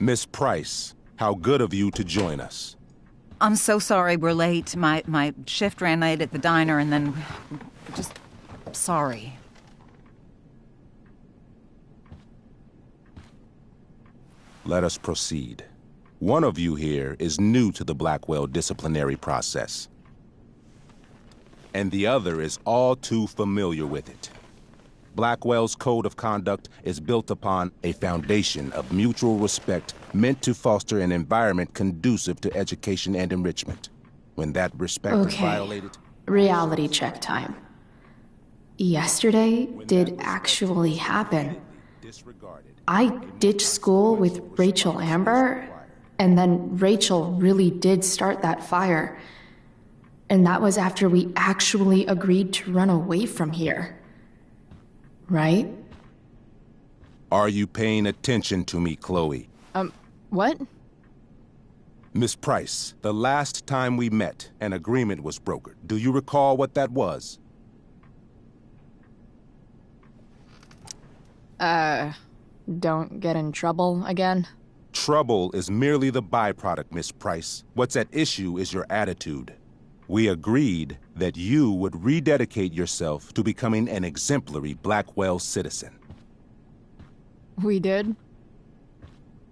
Miss Price, how good of you to join us. I'm so sorry we're late. My shift ran late at the diner and then... just... sorry. Let us proceed. One of you here is new to the Blackwell disciplinary process, and the other is all too familiar with it. Blackwell's code of conduct is built upon a foundation of mutual respect meant to foster an environment conducive to education and enrichment. When that respect is violated... Reality check time. Yesterday did actually happen. I ditched school with Rachel Amber, and then Rachel really did start that fire. And that was after we actually agreed to run away from here. Right? Are you paying attention to me, Chloe? What? Miss Price, the last time we met, an agreement was brokered. Do you recall what that was? Don't get in trouble again? Trouble is merely the byproduct, Miss Price. What's at issue is your attitude. We agreed that you would rededicate yourself to becoming an exemplary Blackwell citizen. We did?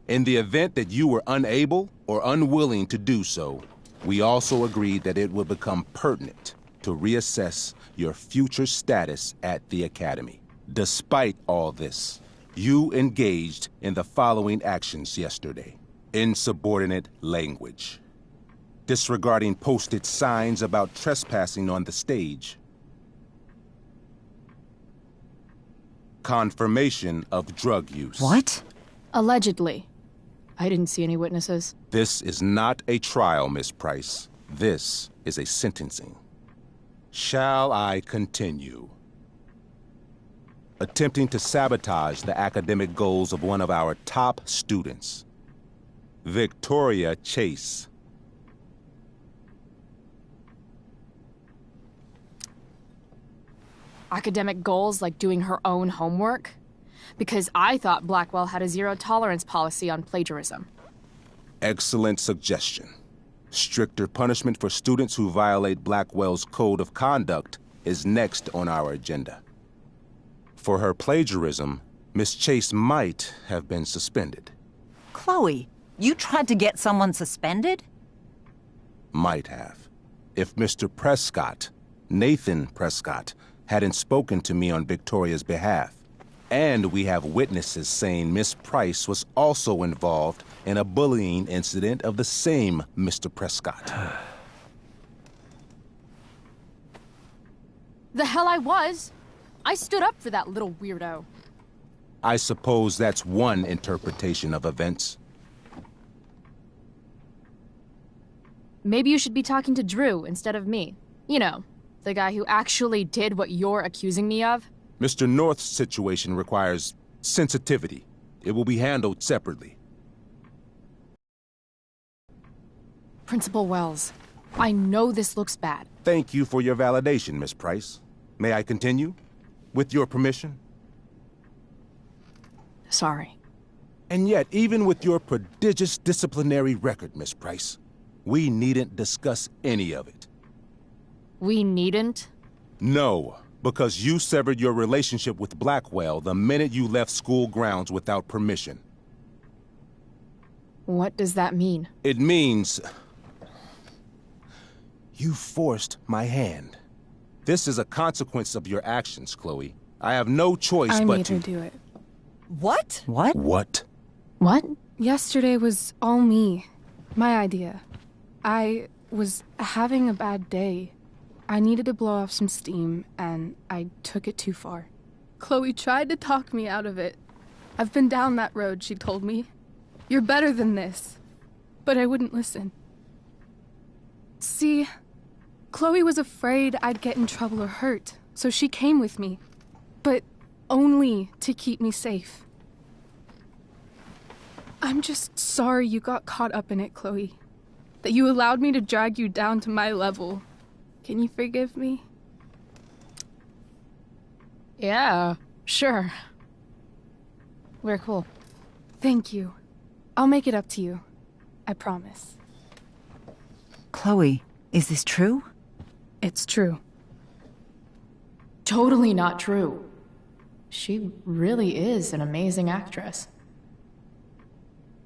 In the event that you were unable or unwilling to do so, we also agreed that it would become pertinent to reassess your future status at the Academy. Despite all this, you engaged in the following actions yesterday. Insubordinate language. Disregarding posted signs about trespassing on the stage. Confirmation of drug use. What? Allegedly. I didn't see any witnesses. This is not a trial, Miss Price. This is a sentencing. Shall I continue? Attempting to sabotage the academic goals of one of our top students, Victoria Chase. Academic goals like doing her own homework? Because I thought Blackwell had a zero-tolerance policy on plagiarism. Excellent suggestion. Stricter punishment for students who violate Blackwell's code of conduct is next on our agenda. For her plagiarism, Miss Chase might have been suspended. Chloe, you tried to get someone suspended? Might have. If Mr. Prescott, Nathan Prescott, hadn't spoken to me on Victoria's behalf. And we have witnesses saying Miss Price was also involved in a bullying incident of the same Mr. Prescott. The hell I was! I stood up for that little weirdo. I suppose that's one interpretation of events. Maybe you should be talking to Drew instead of me. You know, the guy who actually did what you're accusing me of. Mr. North's situation requires sensitivity. It will be handled separately. Principal Wells, I know this looks bad. Thank you for your validation, Miss Price. May I continue? With your permission? Sorry. And yet, even with your prodigious disciplinary record, Miss Price, we needn't discuss any of it. We needn't? No, because you severed your relationship with Blackwell the minute you left school grounds without permission. What does that mean? It means... you forced my hand. This is a consequence of your actions, Chloe. I have no choice but to... I made her do it. What? What? What? What? Yesterday was all me. My idea. I was having a bad day. I needed to blow off some steam, and I took it too far. Chloe tried to talk me out of it. I've been down that road, she told me. You're better than this. But I wouldn't listen. See, Chloe was afraid I'd get in trouble or hurt, so she came with me. But only to keep me safe. I'm just sorry you got caught up in it, Chloe. That you allowed me to drag you down to my level. Can you forgive me? Yeah, sure. We're cool. Thank you. I'll make it up to you. I promise. Chloe, is this true? It's true. Totally not true. She really is an amazing actress.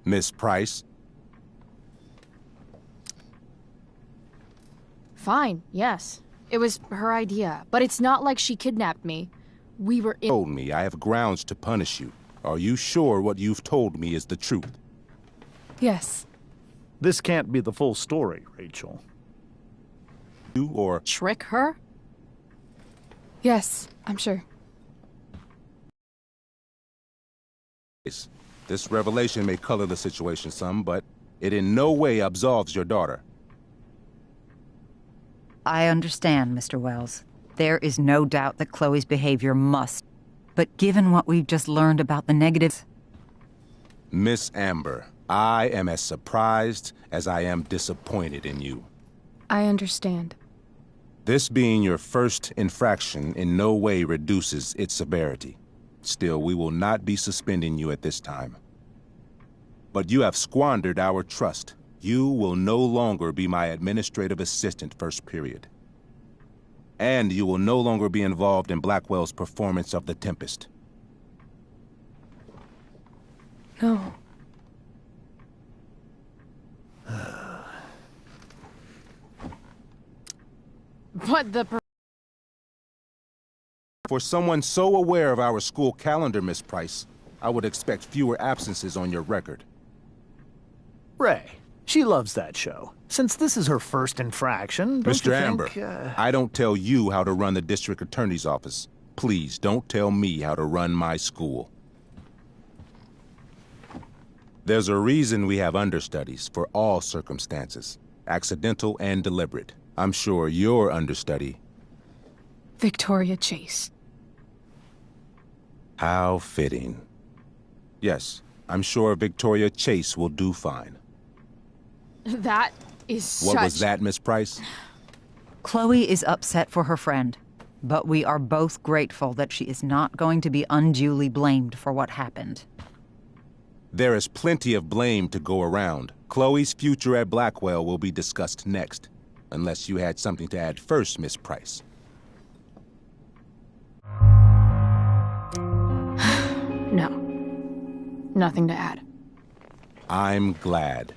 Miss Price? Fine, yes. It was her idea, but it's not like she kidnapped me. We were in— Told me I have grounds to punish you. Are you sure what you've told me is the truth? Yes. This can't be the full story, Rachel. You or Trick her? Yes, I'm sure. this revelation may color the situation some, but it in no way absolves your daughter. I understand, Mr. Wells. There is no doubt that Chloe's behavior must. But given what we've just learned about the negatives... Miss Amber, I am as surprised as I am disappointed in you. I understand. This being your first infraction in no way reduces its severity. Still, we will not be suspending you at this time. But you have squandered our trust. You will no longer be my administrative assistant first period. And you will no longer be involved in Blackwell's performance of The Tempest. No. But the For someone so aware of our school calendar, Miss Price, I would expect fewer absences on your record. Ray, she loves that show. Since this is her first infraction, don't Mr. you Amber, think, I don't tell you how to run the district attorney's office. Please don't tell me how to run my school. There's a reason we have understudies for all circumstances, accidental and deliberate. I'm sure your understudy... Victoria Chase. How fitting. Yes, I'm sure Victoria Chase will do fine. that is What was that, Miss Price? Chloe is upset for her friend, but we are both grateful that she is not going to be unduly blamed for what happened. There is plenty of blame to go around. Chloe's future at Blackwell will be discussed next. Unless you had something to add first, Miss Price. No. Nothing to add. I'm glad.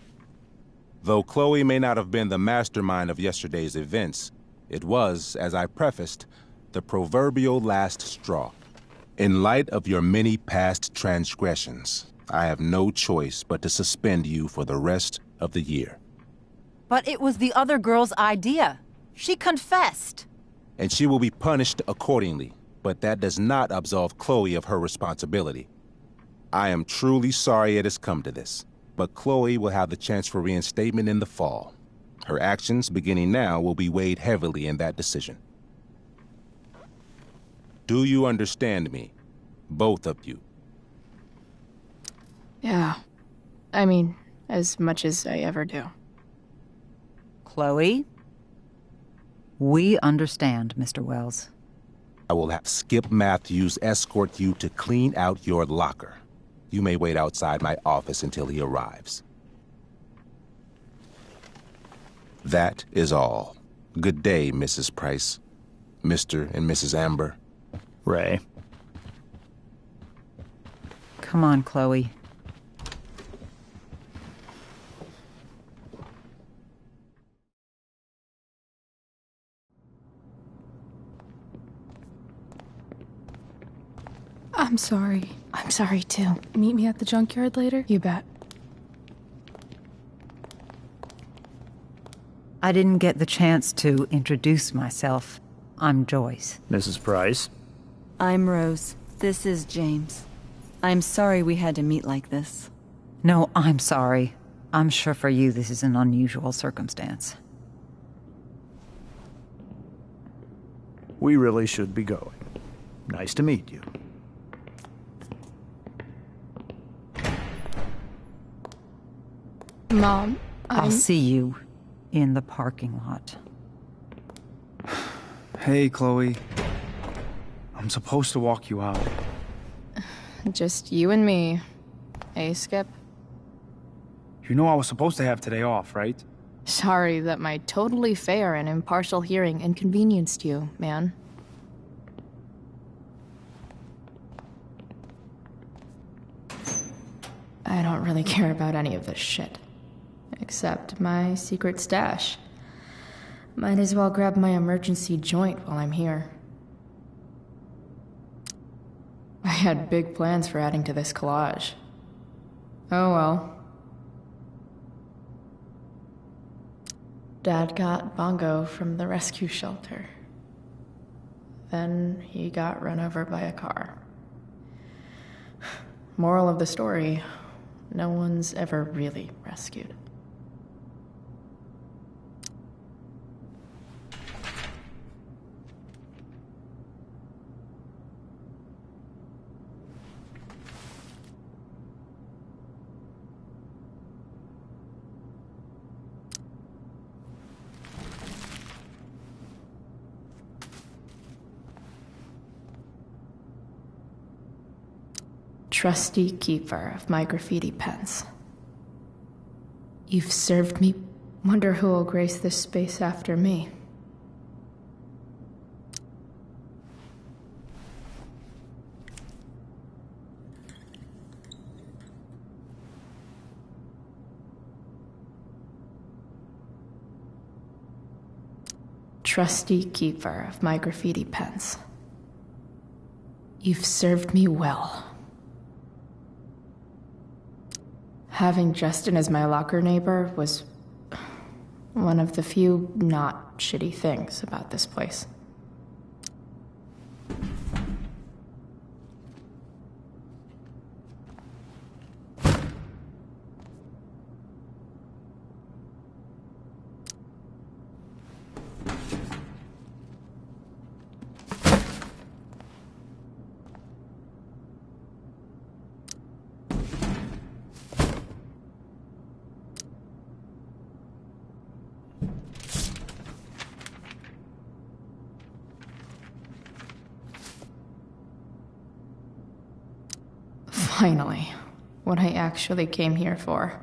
Though Chloe may not have been the mastermind of yesterday's events, it was, as I prefaced, the proverbial last straw. In light of your many past transgressions, I have no choice but to suspend you for the rest of the year. But it was the other girl's idea. She confessed. And she will be punished accordingly, but that does not absolve Chloe of her responsibility. I am truly sorry it has come to this, but Chloe will have the chance for reinstatement in the fall. Her actions, beginning now, will be weighed heavily in that decision. Do you understand me? Both of you. Yeah. I mean, as much as I ever do. Chloe? We understand, Mr. Wells. I will have Skip Matthews escort you to clean out your locker. You may wait outside my office until he arrives. That is all. Good day, Mrs. Price. Mr. and Mrs. Amber. Ray? Come on, Chloe. I'm sorry. I'm sorry, too. Meet me at the junkyard later? You bet. I didn't get the chance to introduce myself. I'm Joyce. Mrs. Price? I'm Rose. This is James. I'm sorry we had to meet like this. No, I'm sorry. I'm sure for you this is an unusual circumstance. We really should be going. Nice to meet you. Mom, I'll see you in the parking lot. Hey, Chloe. I'm supposed to walk you out. just you and me. Hey, Skip? You know I was supposed to have today off, right? Sorry that my totally fair and impartial hearing inconvenienced you, man. I don't really care about any of this shit. Except my secret stash. Might as well grab my emergency joint while I'm here. I had big plans for adding to this collage. Oh well. Dad got Bongo from the rescue shelter. Then he got run over by a car. Moral of the story, no one's ever really rescued. Trusty keeper of my graffiti pens. You've served me. Wonder who will grace this space after me. Trusty keeper of my graffiti pens. You've served me well. Having Justin as my locker neighbor was one of the few not shitty things about this place. Finally, what I actually came here for.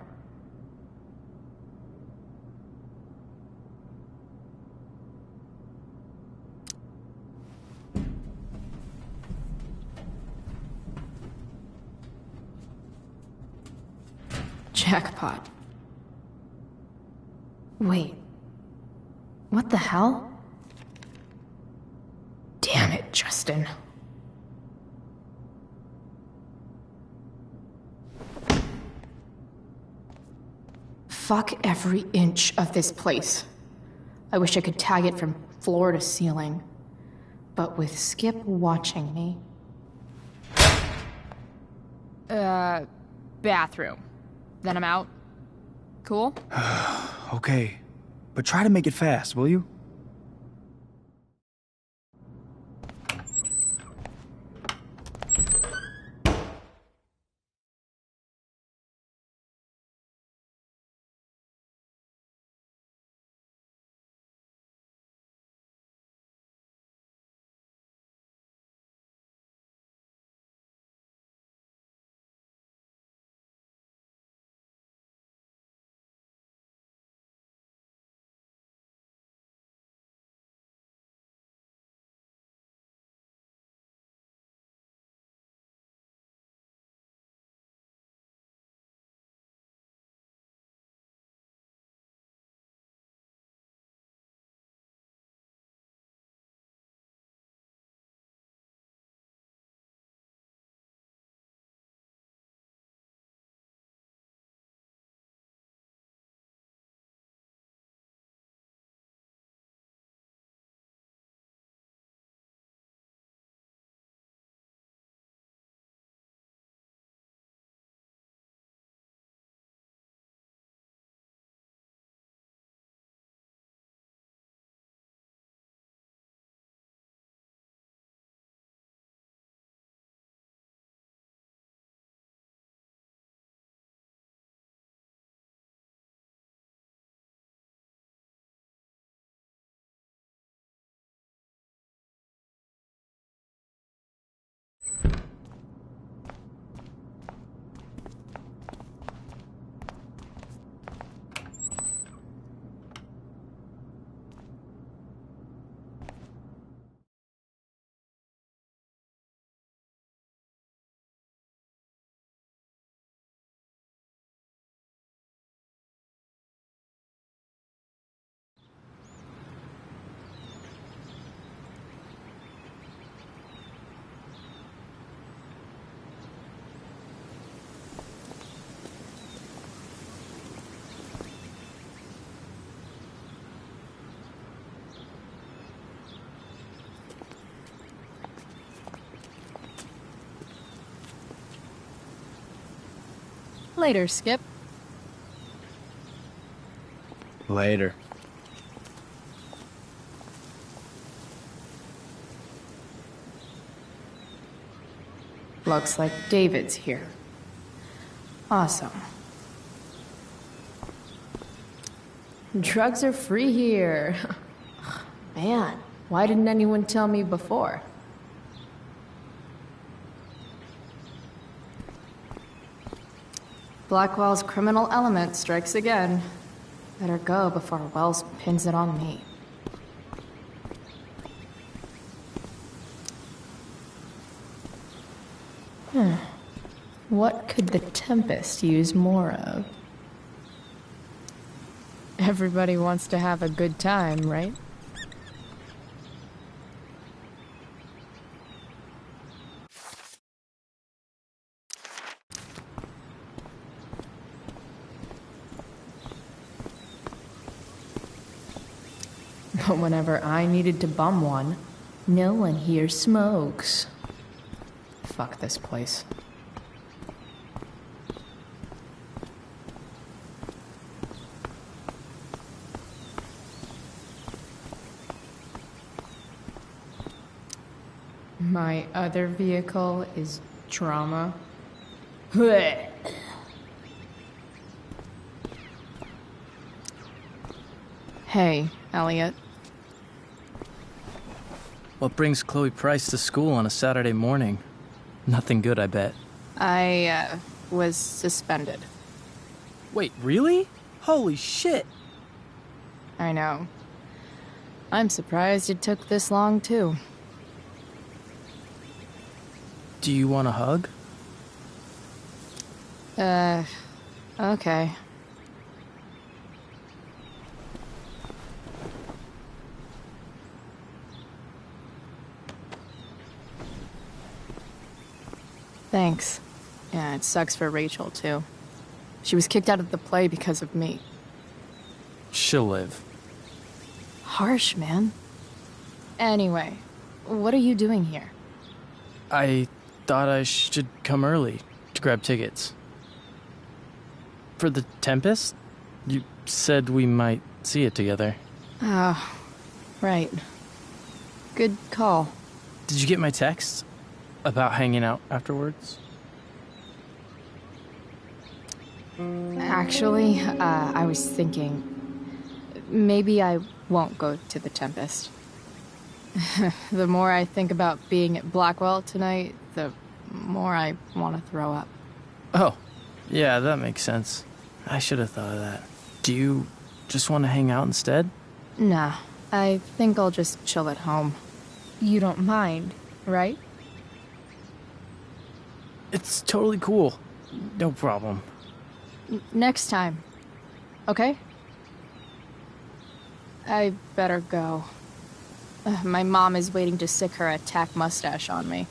Jackpot. Wait. What the hell? Damn it, Justin. Fuck every inch of this place. I wish I could tag it from floor to ceiling. But with Skip watching me... bathroom. Then I'm out. Cool? Okay. But try to make it fast, will you? Later, Skip. Later. Looks like David's here. Awesome. Drugs are free here. Man, why didn't anyone tell me before? Blackwell's criminal element strikes again. Better go before Wells pins it on me. What could the Tempest use more of? Everybody wants to have a good time, right? But whenever I needed to bum one, no one here smokes. Fuck this place. My other vehicle is trauma. Hey, Elliot. What brings Chloe Price to school on a Saturday morning? Nothing good, I bet. I, was suspended. Wait, really? Holy shit! I know. I'm surprised it took this long, too. Do you want a hug? Okay. Thanks. Yeah, it sucks for Rachel, too. She was kicked out of the play because of me. She'll live. Harsh, man. Anyway, what are you doing here? I thought I should come early to grab tickets. For the Tempest? You said we might see it together. Oh, right. Good call. Did you get my text? About hanging out afterwards? Actually, I was thinking... maybe I won't go to the Tempest. The more I think about being at Blackwell tonight, the more I want to throw up. Oh, yeah, that makes sense. I should have thought of that. Do you just want to hang out instead? Nah, I think I'll just chill at home. You don't mind, right? It's totally cool. No problem. Next time. Okay? I better go. My mom is waiting to sick her attack mustache on me.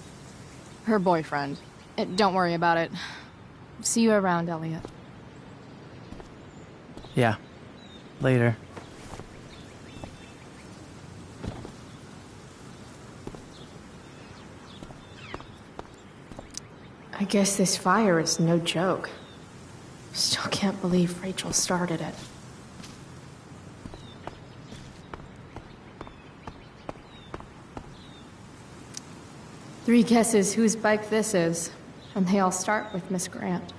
Her boyfriend. Don't worry about it. See you around, Elliot. Yeah. Later. I guess this fire is no joke. Still can't believe Rachel started it. Three guesses whose bike this is, and they all start with Miss Grant.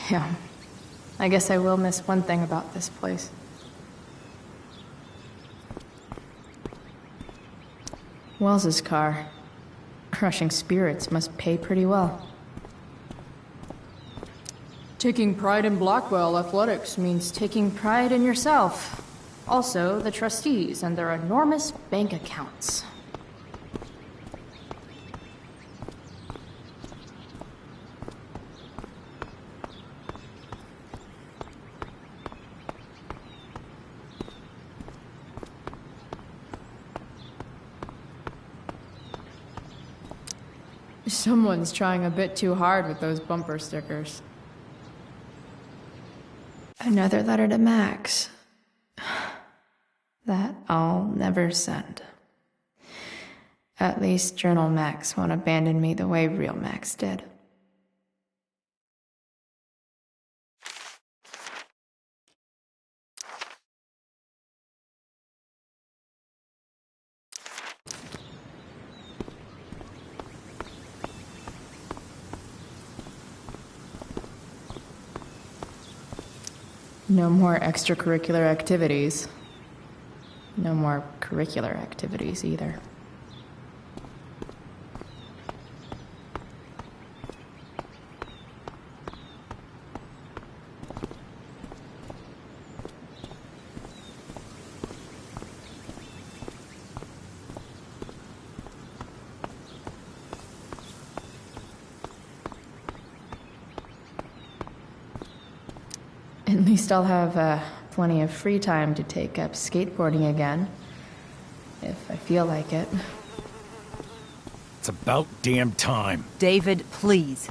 Damn. I guess I will miss one thing about this place. Wells's car. Crushing spirits must pay pretty well. Taking pride in Blackwell athletics means taking pride in yourself. Also, the trustees and their enormous bank accounts. Someone's trying a bit too hard with those bumper stickers. Another letter to Max. That I'll never send. At least Journal Max won't abandon me the way real Max did. No more extracurricular activities. No more curricular activities either. At least I'll have plenty of free time to take up skateboarding again. If I feel like it. It's about damn time. David, please.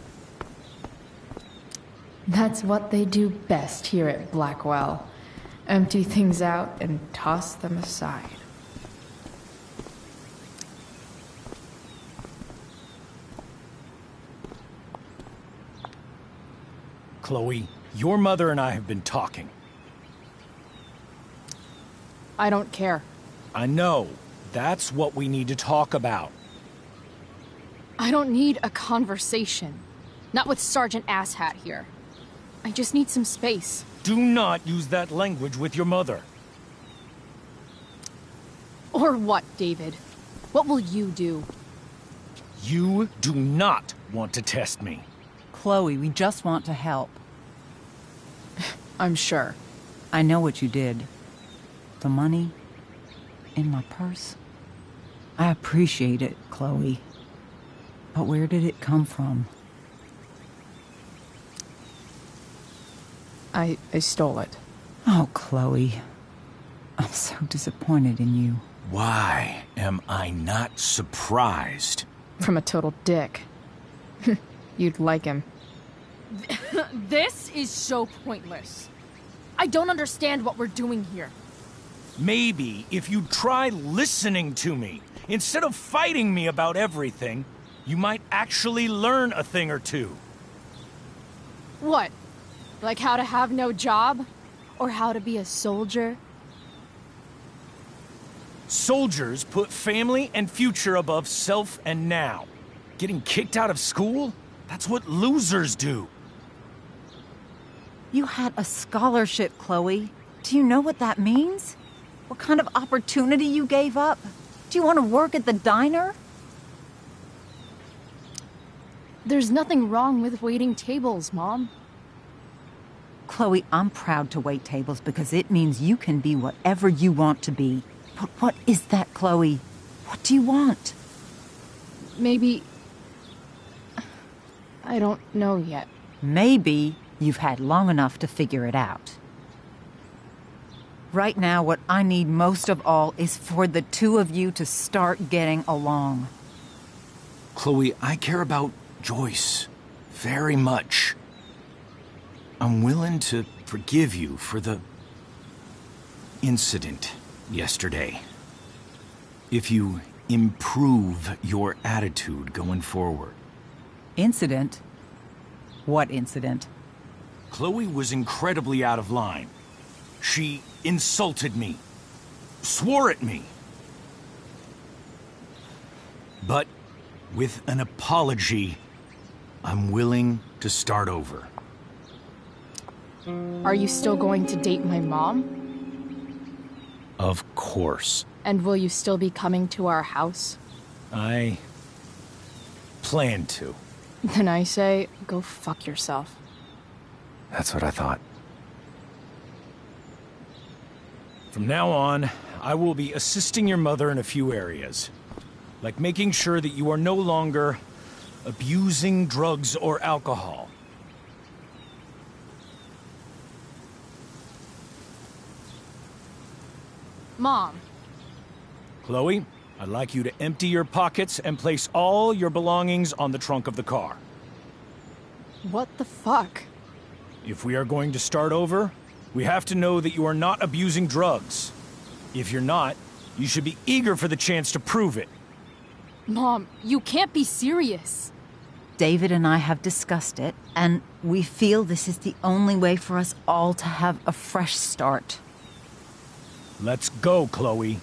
That's what they do best here at Blackwell. Empty things out and toss them aside. Chloe, your mother and I have been talking. I don't care. I know. That's what we need to talk about. I don't need a conversation. Not with Sergeant Asshat here. I just need some space. Do not use that language with your mother. Or what, David? What will you do? You do not want to test me. Chloe, we just want to help. I'm sure. I know what you did. The money in my purse. I appreciate it, Chloe. But where did it come from? I stole it. Oh, Chloe. I'm so disappointed in you. Why am I not surprised? From a total dick. You'd like him. This is so pointless. I don't understand what we're doing here. Maybe if you'd try listening to me, instead of fighting me about everything, you might actually learn a thing or two. What? Like how to have no job? Or how to be a soldier? Soldiers put family and future above self and now. Getting kicked out of school? That's what losers do. You had a scholarship, Chloe. Do you know what that means? What kind of opportunity you gave up? Do you want to work at the diner? There's nothing wrong with waiting tables, Mom. Chloe, I'm proud to wait tables because it means you can be whatever you want to be. But what is that, Chloe? What do you want? Maybe... I don't know yet. Maybe you've had long enough to figure it out. Right now, what I need most of all is for the two of you to start getting along. Chloe, I care about Joyce very much. I'm willing to forgive you for the incident yesterday. If you improve your attitude going forward. Incident? What incident? Chloe was incredibly out of line. She insulted me, swore at me. But with an apology, I'm willing to start over. Are you still going to date my mom? Of course. And will you still be coming to our house? I plan to. Then I say, go fuck yourself. That's what I thought. From now on, I will be assisting your mother in a few areas. Like making sure that you are no longer abusing drugs or alcohol. Mom. Chloe, I'd like you to empty your pockets and place all your belongings on the trunk of the car. What the fuck? If we are going to start over, we have to know that you are not abusing drugs. If you're not, you should be eager for the chance to prove it. Mom, you can't be serious. David and I have discussed it, and we feel this is the only way for us all to have a fresh start. Let's go, Chloe.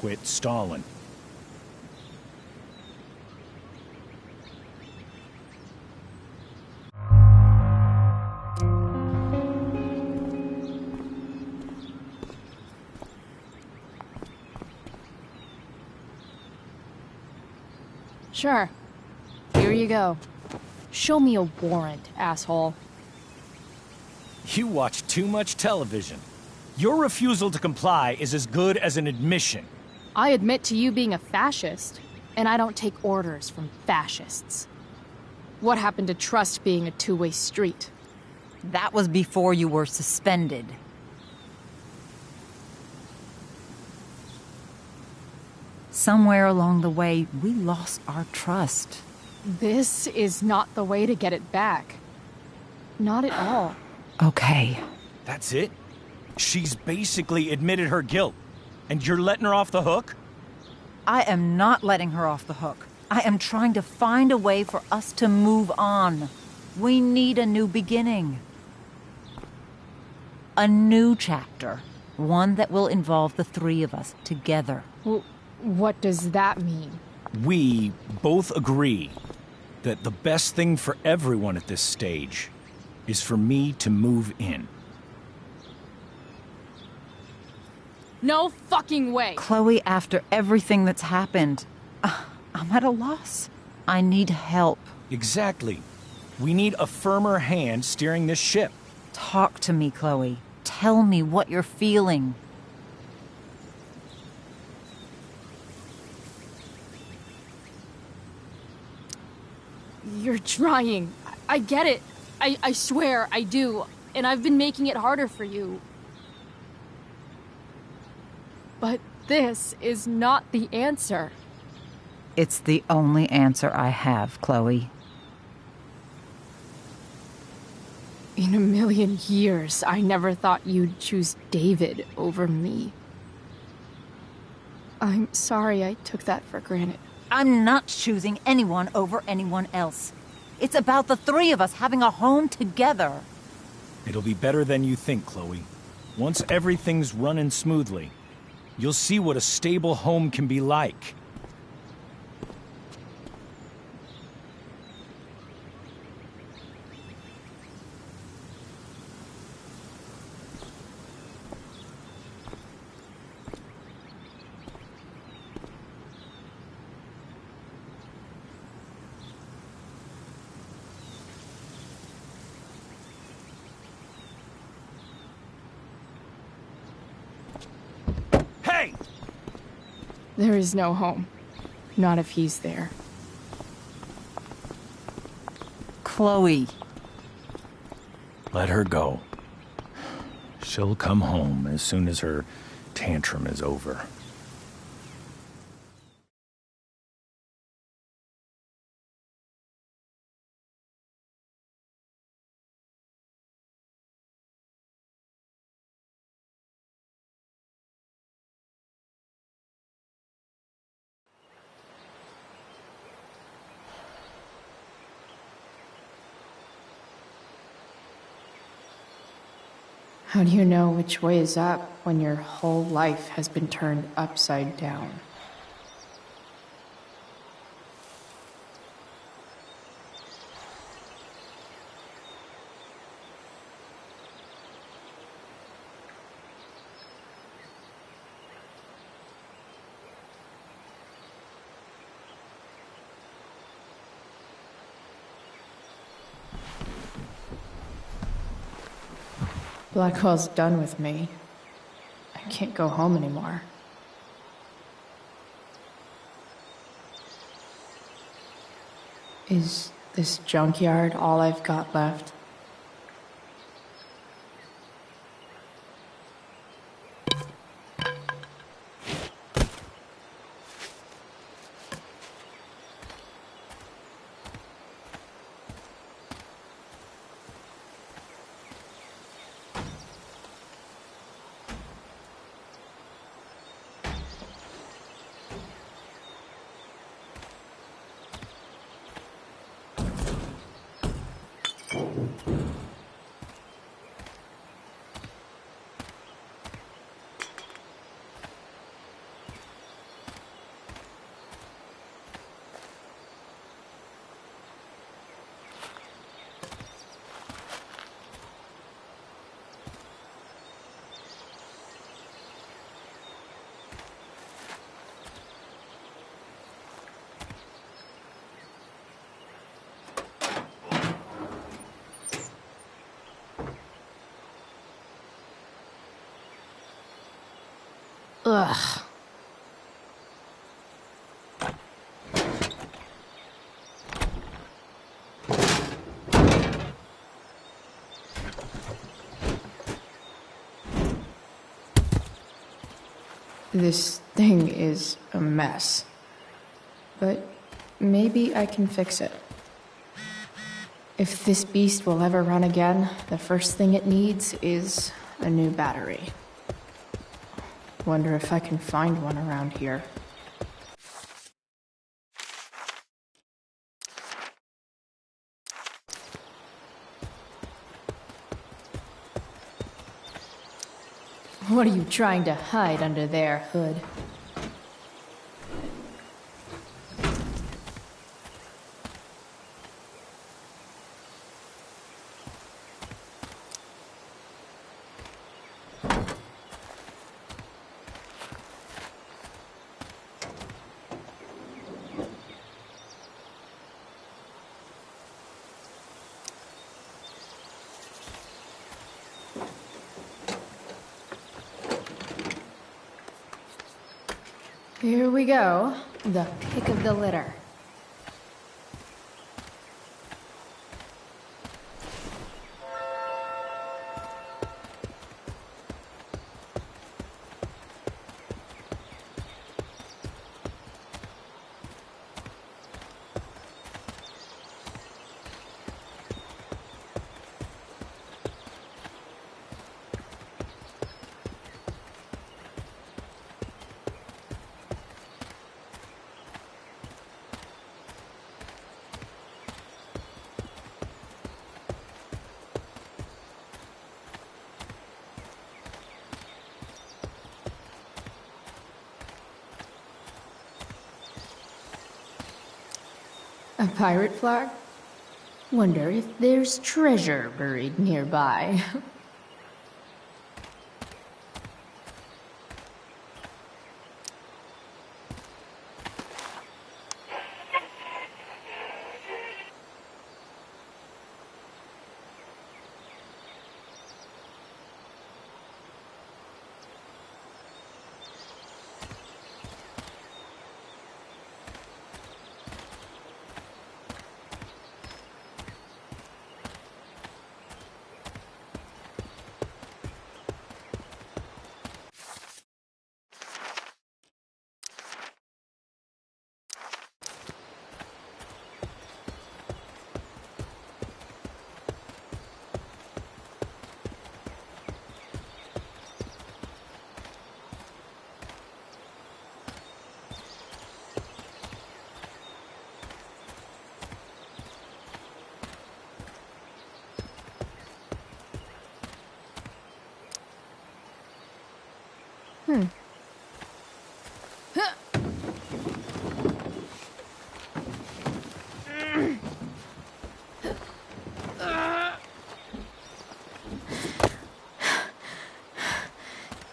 Quit stalling. Sure. Here you go. Show me a warrant, asshole. You watch too much television. Your refusal to comply is as good as an admission. I admit to you being a fascist, and I don't take orders from fascists. What happened to trust being a two-way street? That was before you were suspended. Somewhere along the way, we lost our trust. This is not the way to get it back. Not at all. Okay. That's it? She's basically admitted her guilt, and you're letting her off the hook? I am not letting her off the hook. I am trying to find a way for us to move on. We need a new beginning. A new chapter. One that will involve the three of us together. What does that mean? We both agree that the best thing for everyone at this stage is for me to move in. No fucking way! Chloe, after everything that's happened, I'm at a loss. I need help. Exactly. We need a firmer hand steering this ship. Talk to me, Chloe. Tell me what you're feeling. You're trying. I get it. I swear, I do. And I've been making it harder for you. But this is not the answer. It's the only answer I have, Chloe. In a million years, I never thought you'd choose David over me. I'm sorry I took that for granted. I'm not choosing anyone over anyone else. It's about the three of us having a home together. It'll be better than you think, Chloe. Once everything's running smoothly, you'll see what a stable home can be like. There is no home. Not if he's there. Chloe. Let her go. She'll come home as soon as her tantrum is over. How do you know which way is up when your whole life has been turned upside down? Blackwell's done with me. I can't go home anymore. Is this junkyard all I've got left? Ugh. This thing is a mess. But maybe I can fix it. If this beast will ever run again, the first thing it needs is a new battery. Wonder if I can find one around here. What are you trying to hide under there, Hood? Here we go. The pick of the litter. A pirate flag? Wonder if there's treasure buried nearby.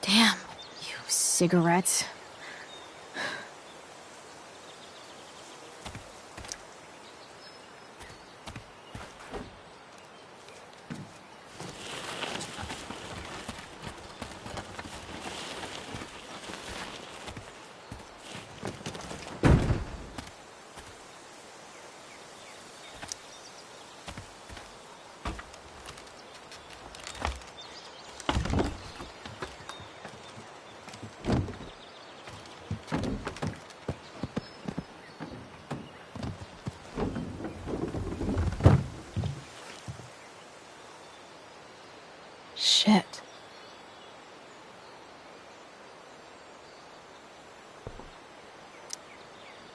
Damn, you cigarettes. Shit.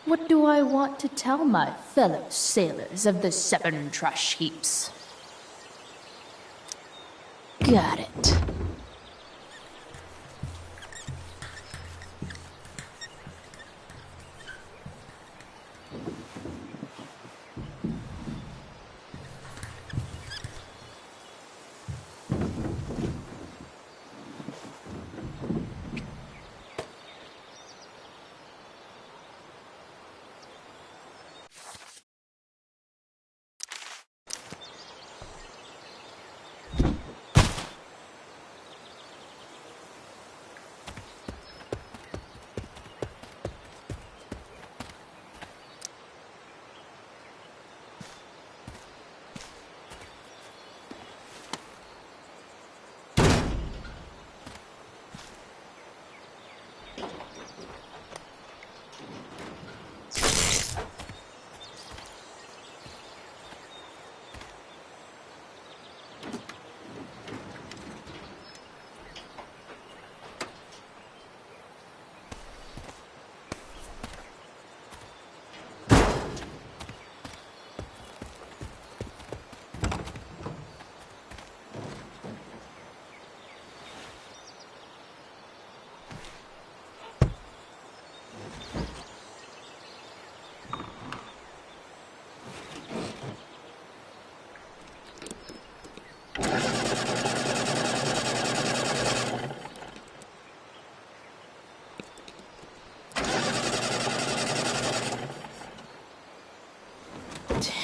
What do I want to tell my fellow sailors of the 7 trash heaps? Got it.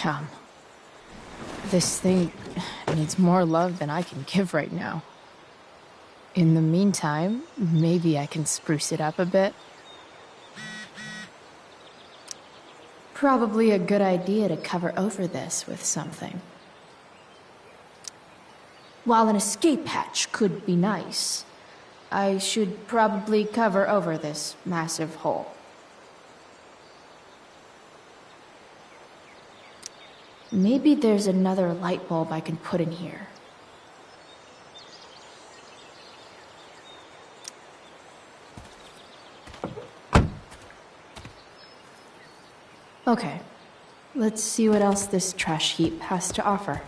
Damn. This thing needs more love than I can give right now. In the meantime, maybe I can spruce it up a bit. Probably a good idea to cover over this with something. While an escape hatch could be nice, I should probably cover over this massive hole. Maybe there's another light bulb I can put in here. Okay, let's see what else this trash heap has to offer.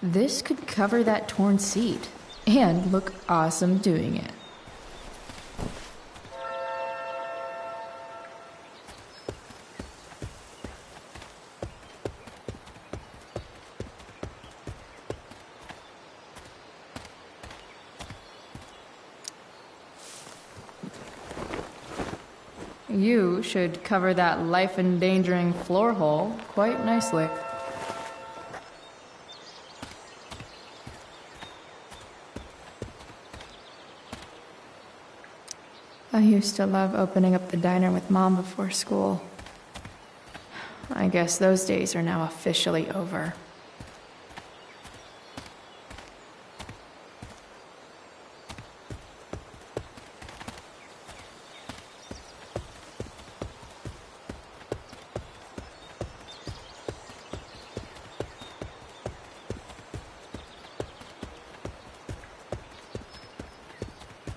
This could cover that torn seat and look awesome doing it. You should cover that life-endangering floor hole quite nicely. I used to love opening up the diner with Mom before school. I guess those days are now officially over.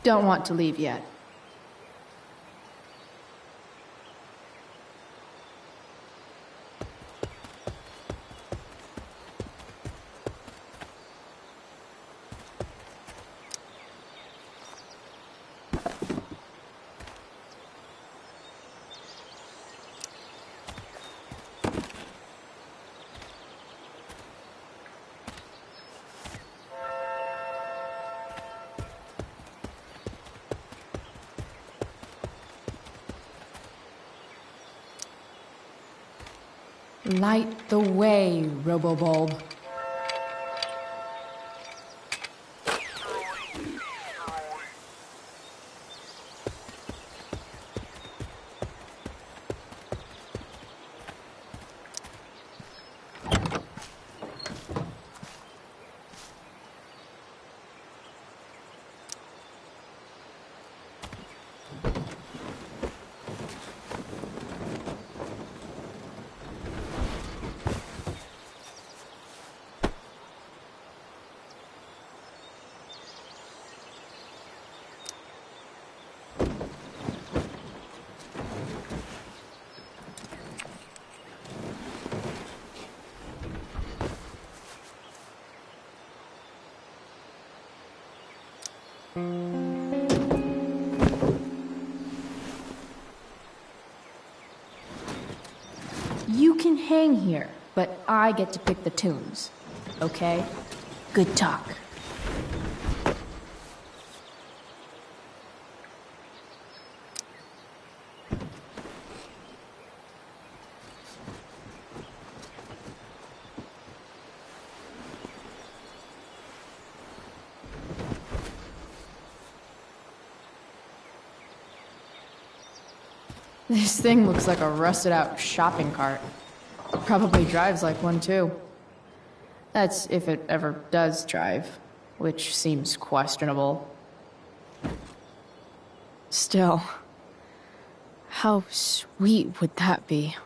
Don't want to leave yet. Light the way, Robobulb. You can hang here, but I get to pick the tunes. Okay? Good talk. This thing looks like a rusted-out shopping cart. Probably drives like one, too. That's if it ever does drive, which seems questionable. Still, how sweet would that be?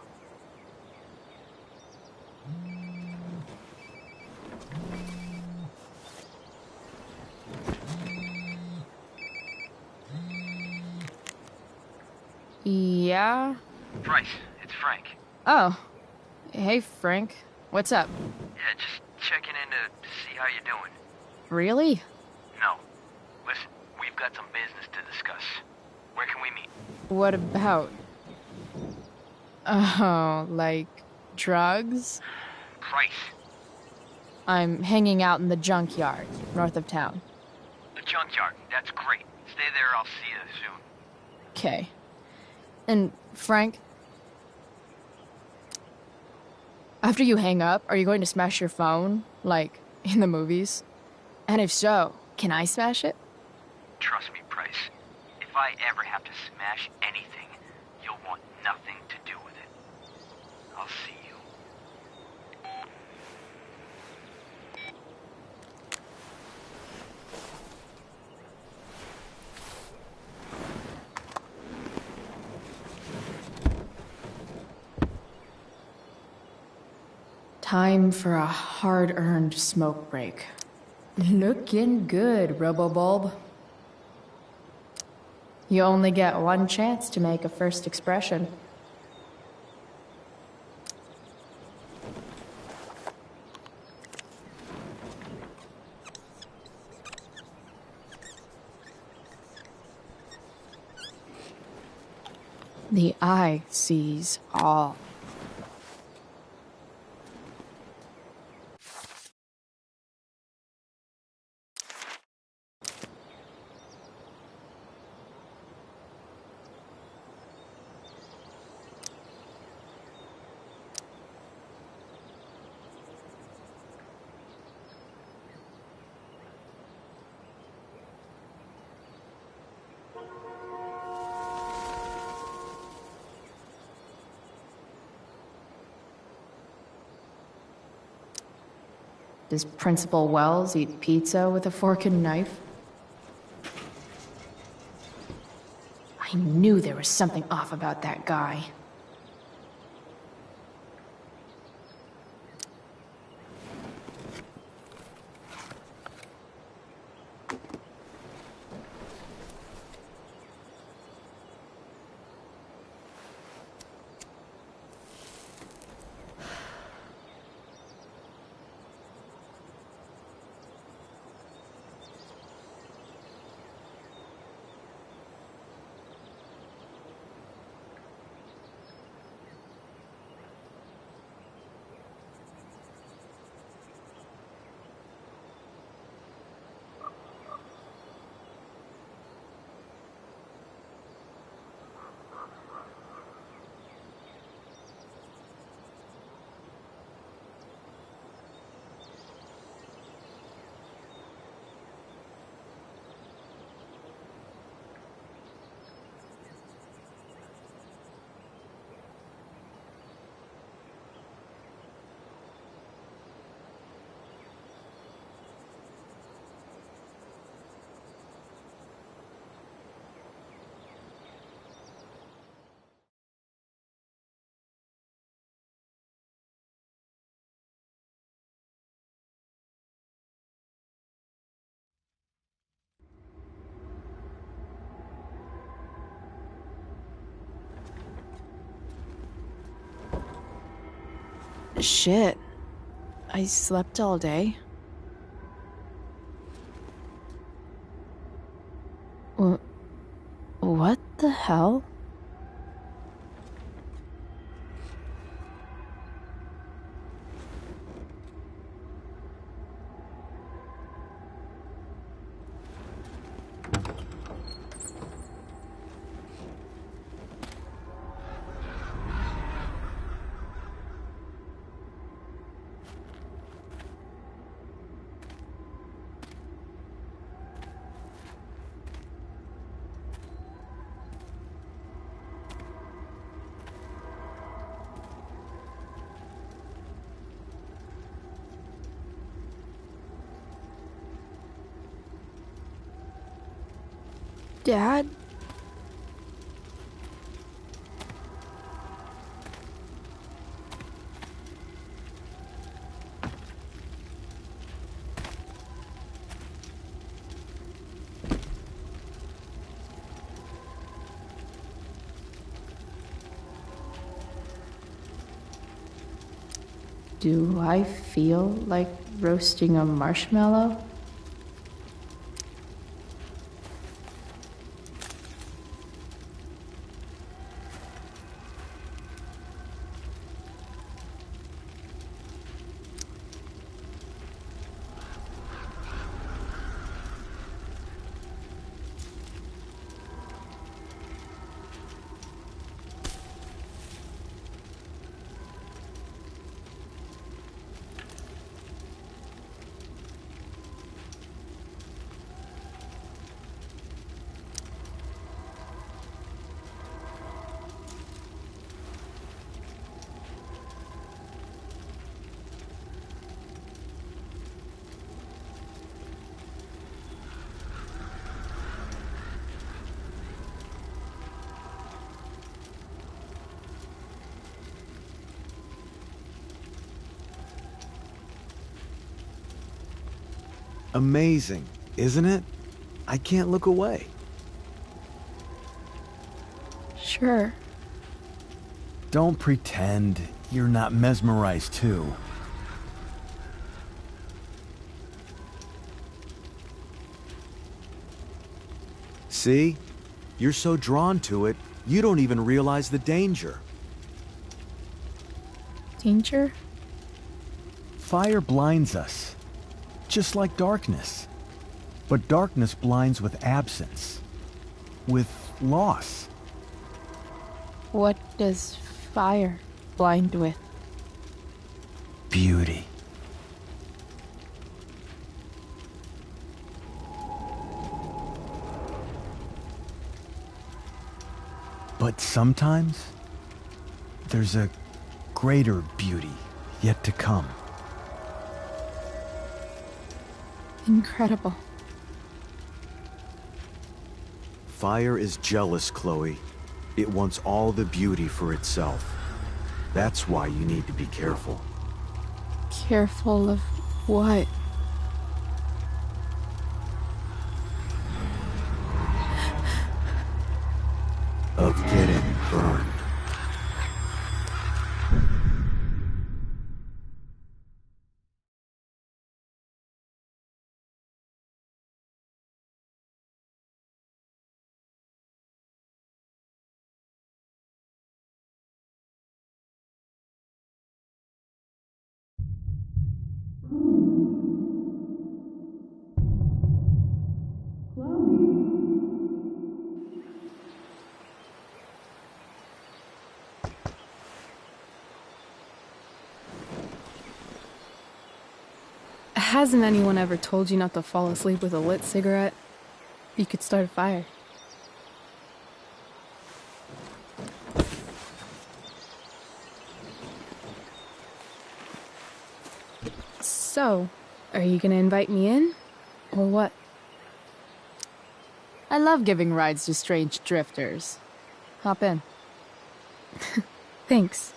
Yeah? Bryce, it's Frank. Oh. Hey, Frank. What's up? Yeah, just checking in to see how you're doing. Really? No. Listen, we've got some business to discuss. Where can we meet? What about? Oh, like drugs? Price. I'm hanging out in the junkyard, north of town. The junkyard, that's great. Stay there, I'll see you soon. Okay. And, Frank, after you hang up, are you going to smash your phone, like in the movies? And if so, can I smash it? Trust me, Price. If I ever have to smash anything, you'll want nothing to do with it. I'll see you. Time for a hard-earned smoke break. Looking good, Robobulb. You only get one chance to make a first expression. The eye sees all. Does Principal Wells eat pizza with a fork and knife? I knew there was something off about that guy. Shit. I slept all day. What the hell? Dad? Do I feel like roasting a marshmallow? Amazing, isn't it? I can't look away. Sure. Don't pretend you're not mesmerized too. See? You're so drawn to it, you don't even realize the danger. Danger? Fire blinds us, just like darkness. But darkness blinds with absence, with loss. What does fire blind with? Beauty. But sometimes, there's a greater beauty yet to come. Incredible. Fire is jealous, Chloe. It wants all the beauty for itself. That's why you need to be careful. Careful of what? Of getting burned. Hasn't anyone ever told you not to fall asleep with a lit cigarette? You could start a fire. So, are you gonna invite me in? Or what? I love giving rides to strange drifters. Hop in. Thanks.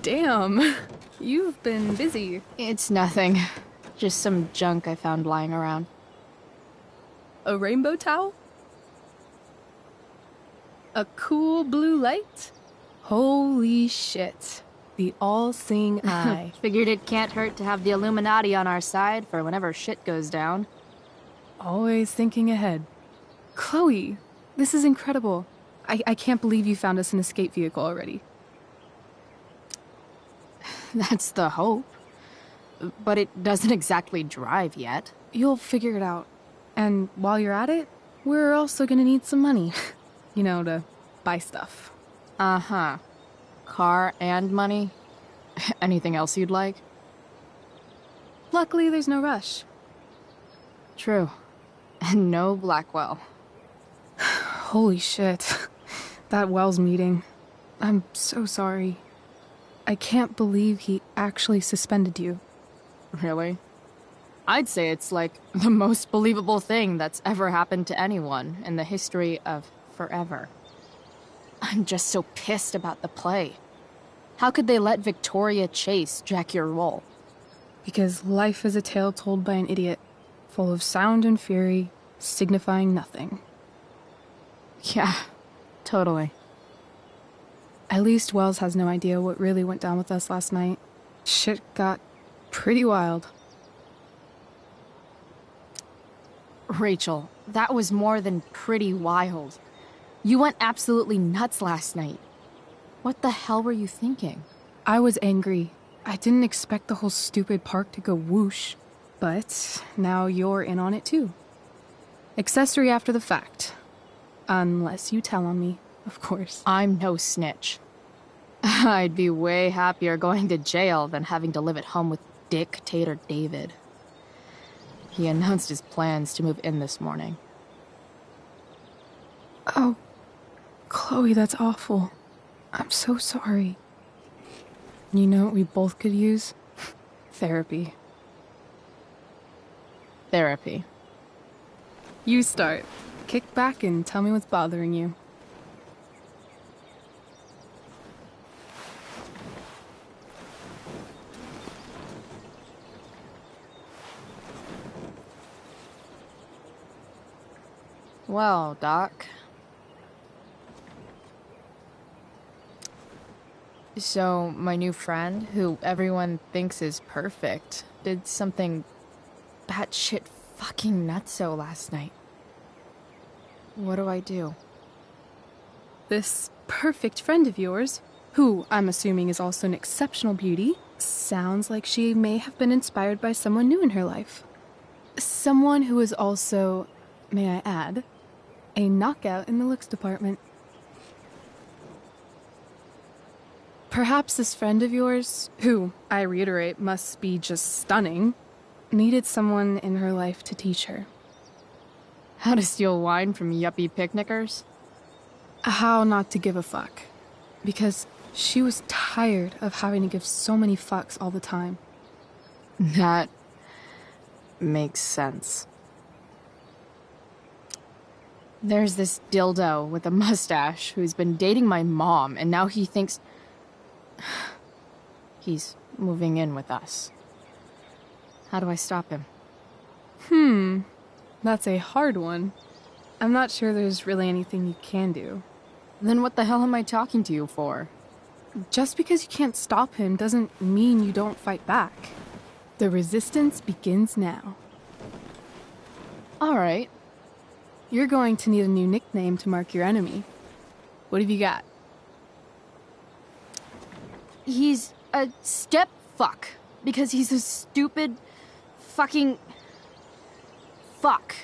Damn, you've been busy. It's nothing. Just some junk I found lying around. A rainbow towel? A cool blue light? Holy shit. The all-seeing eye. Figured it can't hurt to have the Illuminati on our side for whenever shit goes down. Always thinking ahead. Chloe, this is incredible. I can't believe you found us an escape vehicle already. That's the hope. But it doesn't exactly drive yet. You'll figure it out. And while you're at it, we're also gonna need some money. You know, to buy stuff. Uh-huh. Car and money? Anything else you'd like? Luckily, there's no rush. True. And no Blackwell. Holy shit. That Wells meeting. I'm so sorry. I can't believe he actually suspended you. Really? I'd say it's like the most believable thing that's ever happened to anyone in the history of forever. I'm just so pissed about the play. How could they let Victoria Chase jack your role? Because life is a tale told by an idiot, full of sound and fury, signifying nothing. Yeah, totally. At least Wells has no idea what really went down with us last night. Shit got pretty wild. Rachel, that was more than pretty wild. You went absolutely nuts last night. What the hell were you thinking? I was angry. I didn't expect the whole stupid park to go whoosh. But now you're in on it too. Accessory after the fact. Unless you tell on me, of course. I'm no snitch. I'd be way happier going to jail than having to live at home with Dictator David. He announced his plans to move in this morning. Oh, Chloe, that's awful. I'm so sorry. You know what we both could use? Therapy. Therapy. You start. Kick back and tell me what's bothering you. Well, Doc. So, my new friend, who everyone thinks is perfect, did something batshit fucking nutso last night. What do I do? This perfect friend of yours, who I'm assuming is also an exceptional beauty, sounds like she may have been inspired by someone new in her life. Someone who is also, may I add, a knockout in the looks department. Perhaps this friend of yours, who, I reiterate, must be just stunning, needed someone in her life to teach her. How to steal wine from yuppie picnickers? How not to give a fuck. Because she was tired of having to give so many fucks all the time. That makes sense. There's this dildo with a mustache who's been dating my mom, and now he thinks he's moving in with us. How do I stop him? That's a hard one. I'm not sure there's really anything you can do. Then what the hell am I talking to you for? Just because you can't stop him doesn't mean you don't fight back. The resistance begins now. All right. You're going to need a new nickname to mark your enemy. What have you got? He's a step fuck. Because he's a stupid fucking fuck.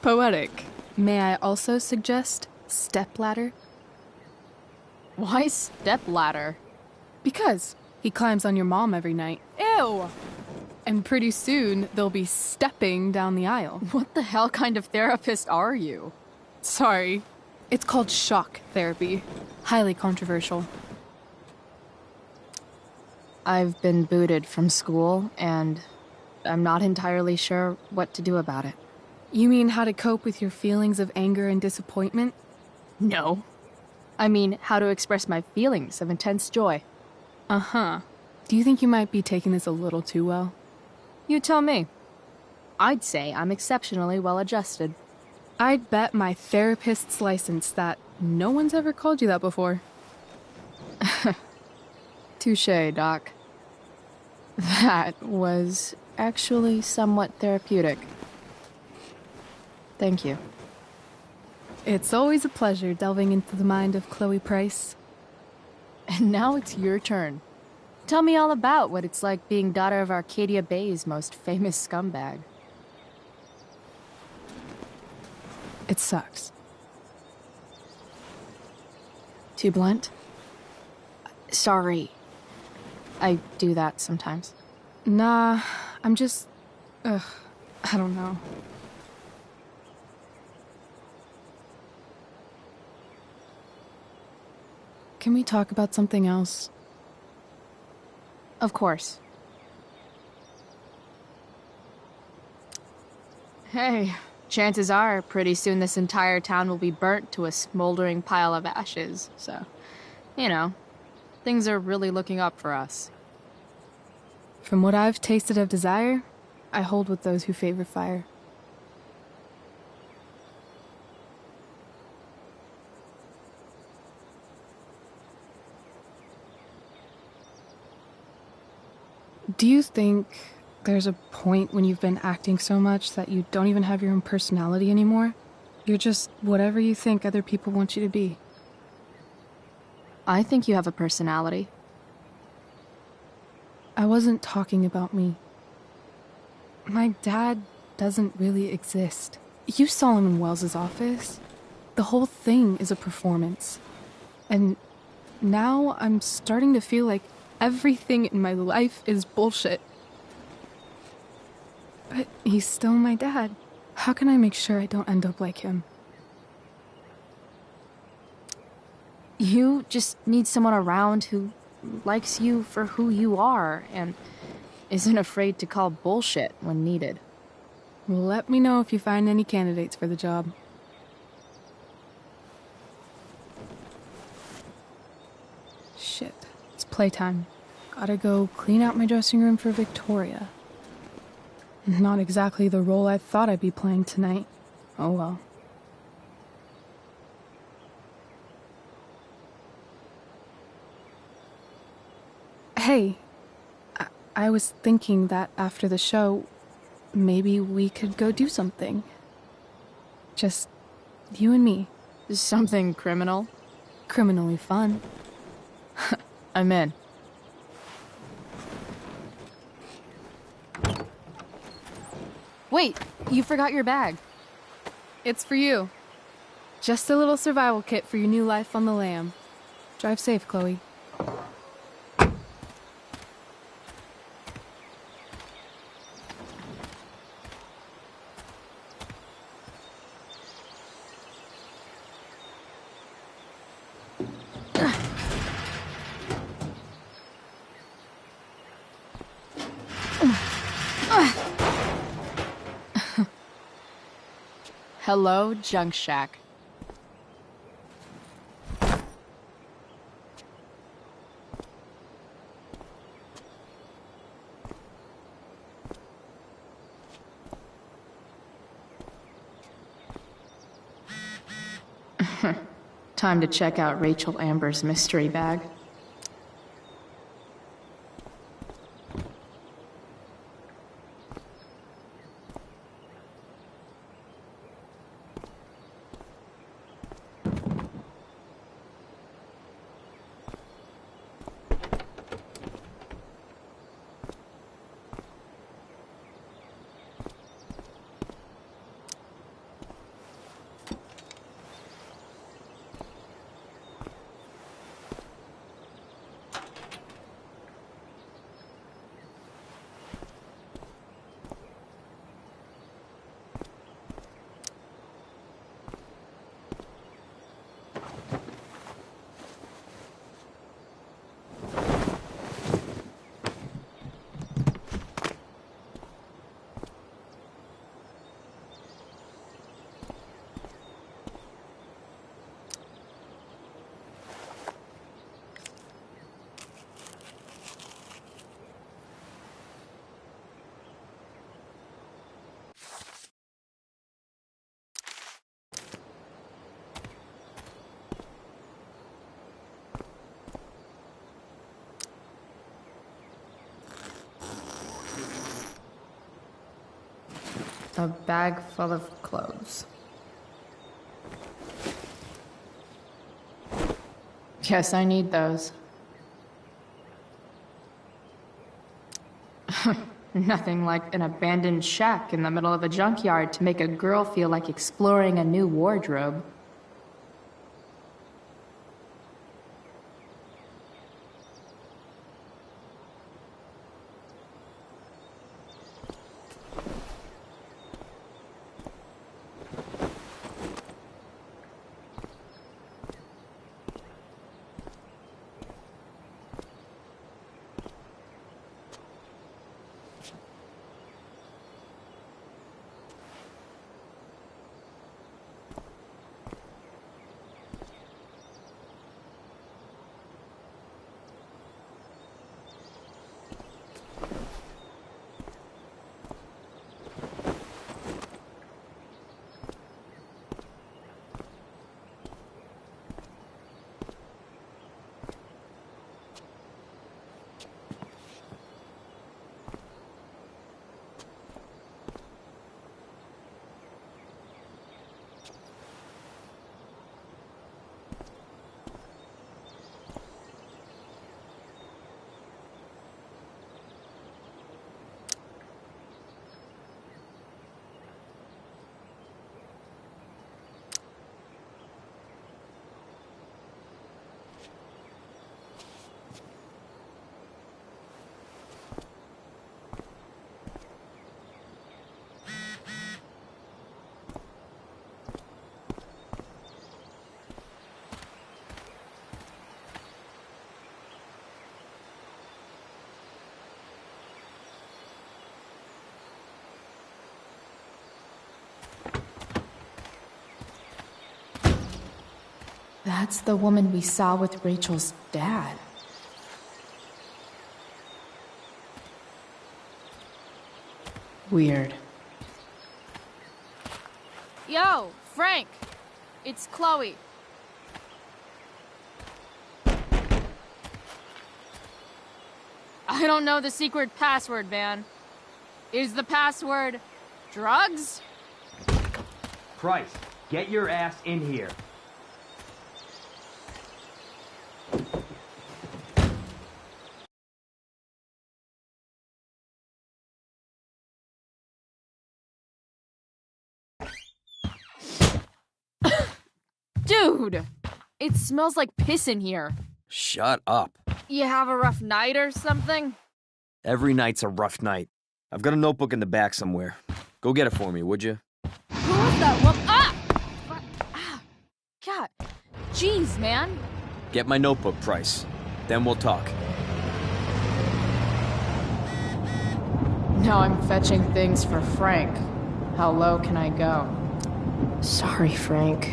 Poetic. May I also suggest stepladder? Why stepladder? Because he climbs on your mom every night. Ew! And pretty soon, they'll be stepping down the aisle. What the hell kind of therapist are you? Sorry. It's called shock therapy. Highly controversial. I've been booted from school, and I'm not entirely sure what to do about it. You mean how to cope with your feelings of anger and disappointment? No. I mean, how to express my feelings of intense joy. Uh-huh. Do you think you might be taking this a little too well? You tell me. I'd say I'm exceptionally well adjusted. I'd bet my therapist's license that no one's ever called you that before. Touché, Doc. That was actually somewhat therapeutic. Thank you. It's always a pleasure delving into the mind of Chloe Price. And now it's your turn. Tell me all about what it's like being daughter of Arcadia Bay's most famous scumbag. It sucks. Too blunt? Sorry. I do that sometimes. Nah, I'm just... I don't know. Can we talk about something else? Of course. Hey, chances are pretty soon this entire town will be burnt to a smoldering pile of ashes, so, you know, things are really looking up for us. From what I've tasted of desire, I hold with those who favor fire. Do you think there's a point when you've been acting so much that you don't even have your own personality anymore? You're just whatever you think other people want you to be. I think you have a personality. I wasn't talking about me. My dad doesn't really exist. You saw him in Wells's office. The whole thing is a performance. And now I'm starting to feel like everything in my life is bullshit. But he's still my dad. How can I make sure I don't end up like him? You just need someone around who likes you for who you are and isn't afraid to call bullshit when needed. Let me know if you find any candidates for the job. Shit, it's playtime. Gotta go clean out my dressing room for Victoria. Not exactly the role I thought I'd be playing tonight. Oh well. Hey, I was thinking that after the show, maybe we could go do something. Just you and me. Something criminal? Criminally fun. I'm in. Wait, you forgot your bag. It's for you. Just a little survival kit for your new life on the lam. Drive safe, Chloe. Hello, Junk Shack. Time to check out Rachel Amber's mystery bag. A bag full of clothes. Yes, I need those. Nothing like an abandoned shack in the middle of a junkyard to make a girl feel like exploring a new wardrobe. That's the woman we saw with Rachel's dad. Weird. Yo, Frank! It's Chloe. I don't know the secret password, man. Is the password drugs? Price, get your ass in here. Dude! It smells like piss in here. Shut up. You have a rough night or something? Every night's a rough night. I've got a notebook in the back somewhere. Go get it for me, would you? Who is that woman? Ah! God. Jeez, man. Get my notebook, Price. Then we'll talk. Now I'm fetching things for Frank. How low can I go? Sorry, Frank.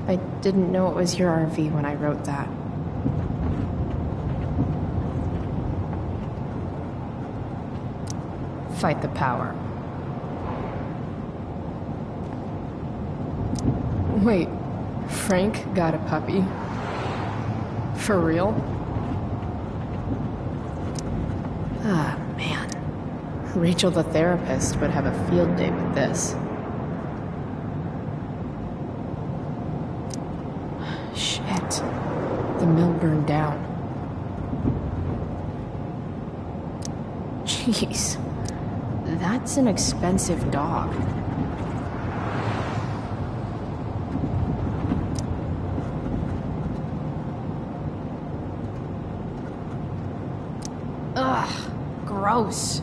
I didn't know it was your RV when I wrote that. Fight the power. Wait, Frank got a puppy? For real? Ah, man. Rachel the therapist would have a field day with this. Shit. The mill burned down. Jeez. That's an expensive dog. Ugh, gross.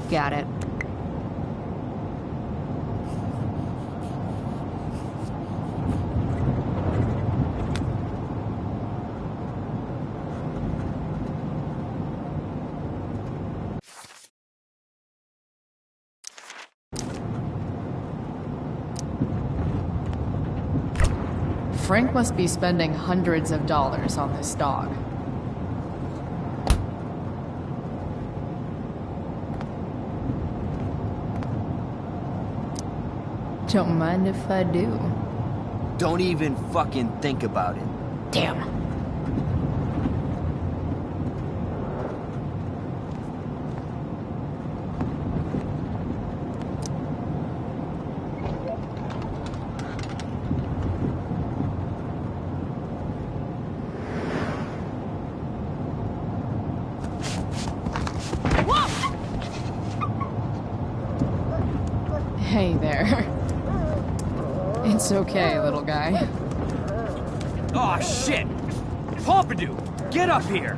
Got it. Frank must be spending hundreds of dollars on this dog. Don't mind if I do. Don't even fucking think about it. Damn. Hey there. It's okay, little guy. Aw, shit! Pompidou, get up here!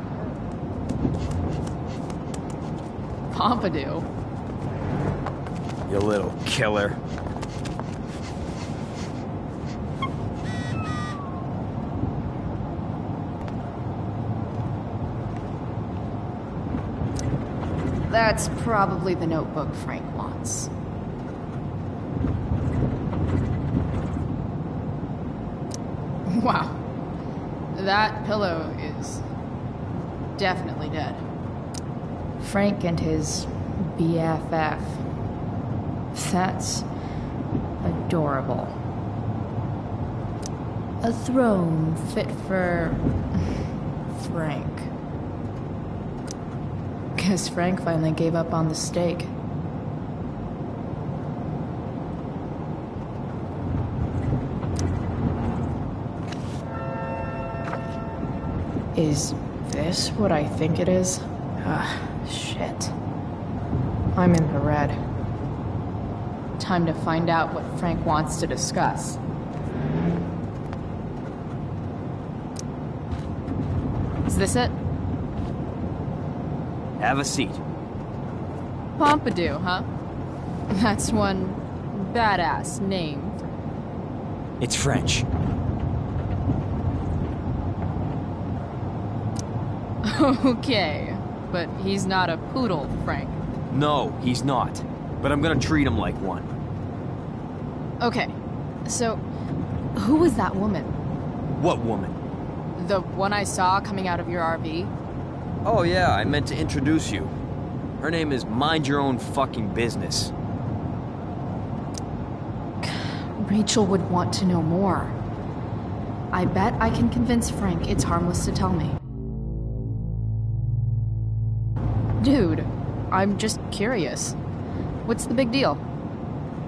Pompidou? You little killer. That's probably the notebook Frank wants. Wow. That pillow is definitely dead. Frank and his BFF. That's adorable. A throne fit for Frank. Guess Frank finally gave up on the steak. Is this what I think it is? Shit. I'm in the red. Time to find out what Frank wants to discuss. Is this it? Have a seat. Pompidou, huh? That's one badass name. It's French. Okay, but he's not a poodle, Frank. No, he's not. But I'm gonna treat him like one. Okay, so who was that woman? What woman? The one I saw coming out of your RV? Oh yeah, I meant to introduce you. Her name is Mind Your Own Fucking Business. Rachel would want to know more. I bet I can convince Frank it's harmless to tell me. Dude, I'm just curious. What's the big deal?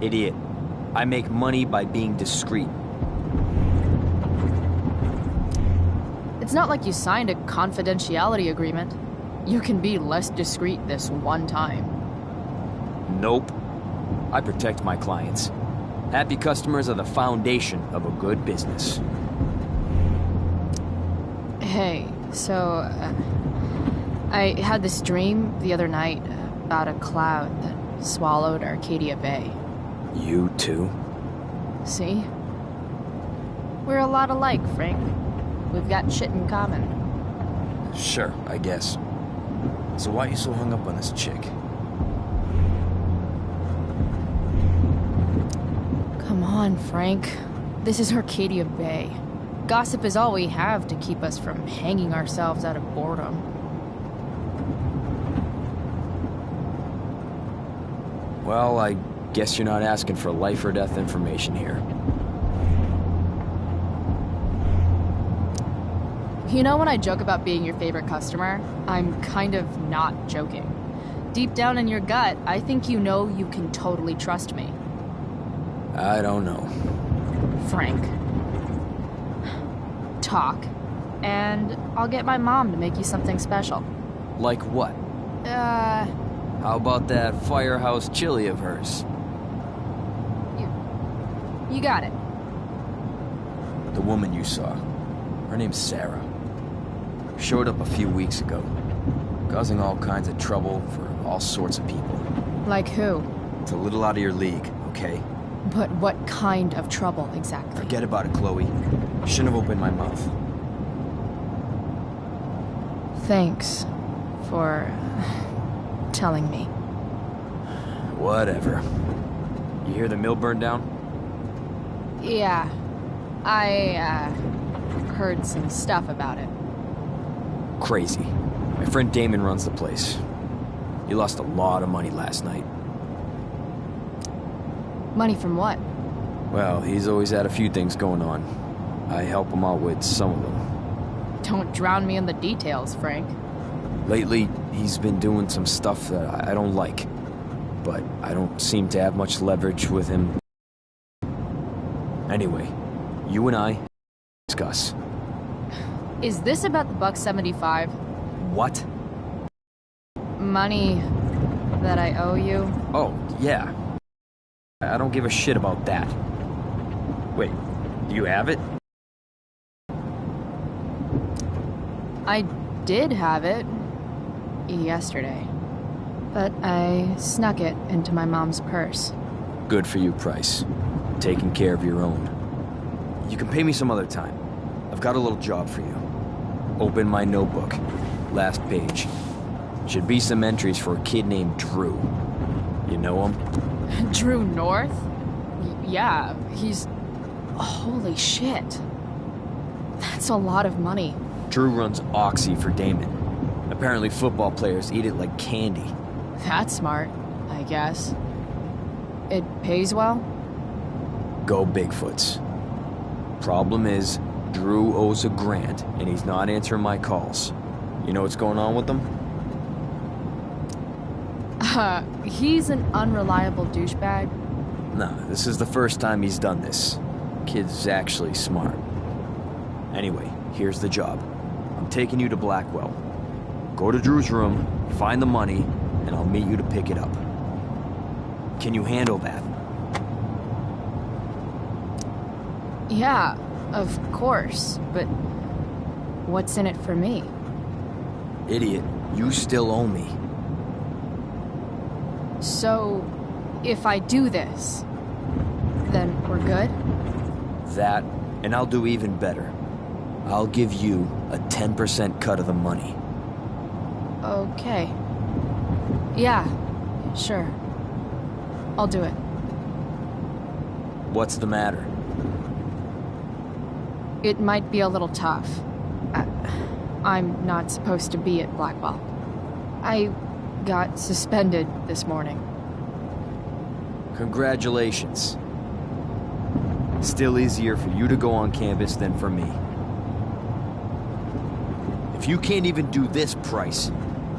Idiot. I make money by being discreet. It's not like you signed a confidentiality agreement. You can be less discreet this one time. Nope. I protect my clients. Happy customers are the foundation of a good business. Hey, so, I had this dream the other night about a cloud that swallowed Arcadia Bay. You too? See? We're a lot alike, Frank. We've got shit in common. Sure, I guess. So why are you so hung up on this chick? Come on, Frank. This is Arcadia Bay. Gossip is all we have to keep us from hanging ourselves out of boredom. Well, I guess you're not asking for life or death information here. You know when I joke about being your favorite customer, I'm kind of not joking. Deep down in your gut, I think you know you can totally trust me. I don't know. Frank. Talk, and I'll get my mom to make you something special. Like what? How about that firehouse chili of hers? You got it. The woman you saw. Her name's Sarah. Showed up a few weeks ago, causing all kinds of trouble for all sorts of people. Like who? It's a little out of your league, okay? But what kind of trouble exactly? Forget about it, Chloe. Shouldn't have opened my mouth. Thanks for telling me. Whatever. You hear the mill burned down? Yeah. I, heard some stuff about it. Crazy. My friend Damon runs the place. He lost a lot of money last night. Money from what? Well, he's always had a few things going on. I help him out with some of them. Don't drown me in the details, Frank. Lately, he's been doing some stuff that I don't like. But I don't seem to have much leverage with him. Anyway, you and I discuss. Is this about the $1.75? What? Money that I owe you? Oh, yeah. I don't give a shit about that. Wait, do you have it? I did have it yesterday, but I snuck it into my mom's purse. Good for you, Price. Taking care of your own. You can pay me some other time. I've got a little job for you. Open my notebook. Last page. Should be some entries for a kid named Drew. You know him? Drew North? Yeah, he's... Holy shit. That's a lot of money. Drew runs Oxy for Damon. Apparently football players eat it like candy. That's smart, I guess. It pays well? Go Bigfoots. Problem is, Drew owes a grant, and he's not answering my calls. You know what's going on with him? He's an unreliable douchebag. Nah, this is the first time he's done this. Kid's actually smart. Anyway, here's the job. I'm taking you to Blackwell. Go to Drew's room, find the money, and I'll meet you to pick it up. Can you handle that? Yeah, of course, but what's in it for me? Idiot, you still owe me. So, if I do this, then we're good? That, and I'll do even better. I'll give you a 10% cut of the money. Okay. Yeah, Sure. I'll do it. What's the matter? It might be a little tough. I'm not supposed to be at Blackwell. I got suspended this morning. Congratulations. Still easier for you to go on campus than for me. If you can't even do this price...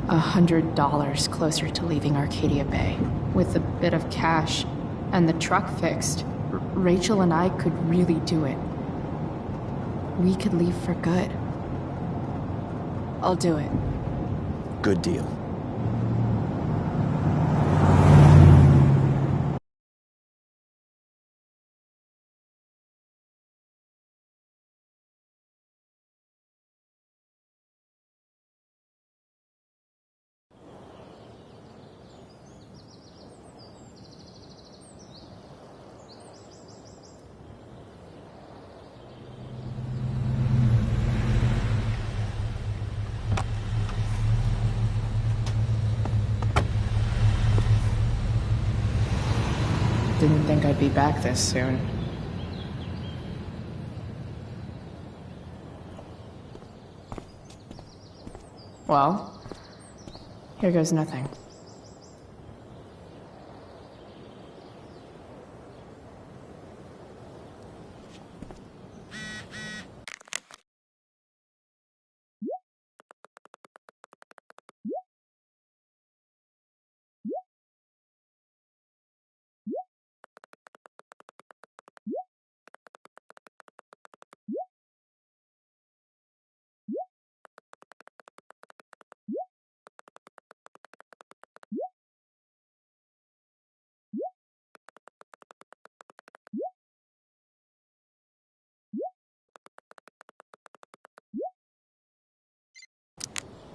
$100 closer to leaving Arcadia Bay. With a bit of cash and the truck fixed, Rachel and I could really do it. We could leave for good. I'll do it. Good deal. Didn't think I'd be back this soon. Well, here goes nothing.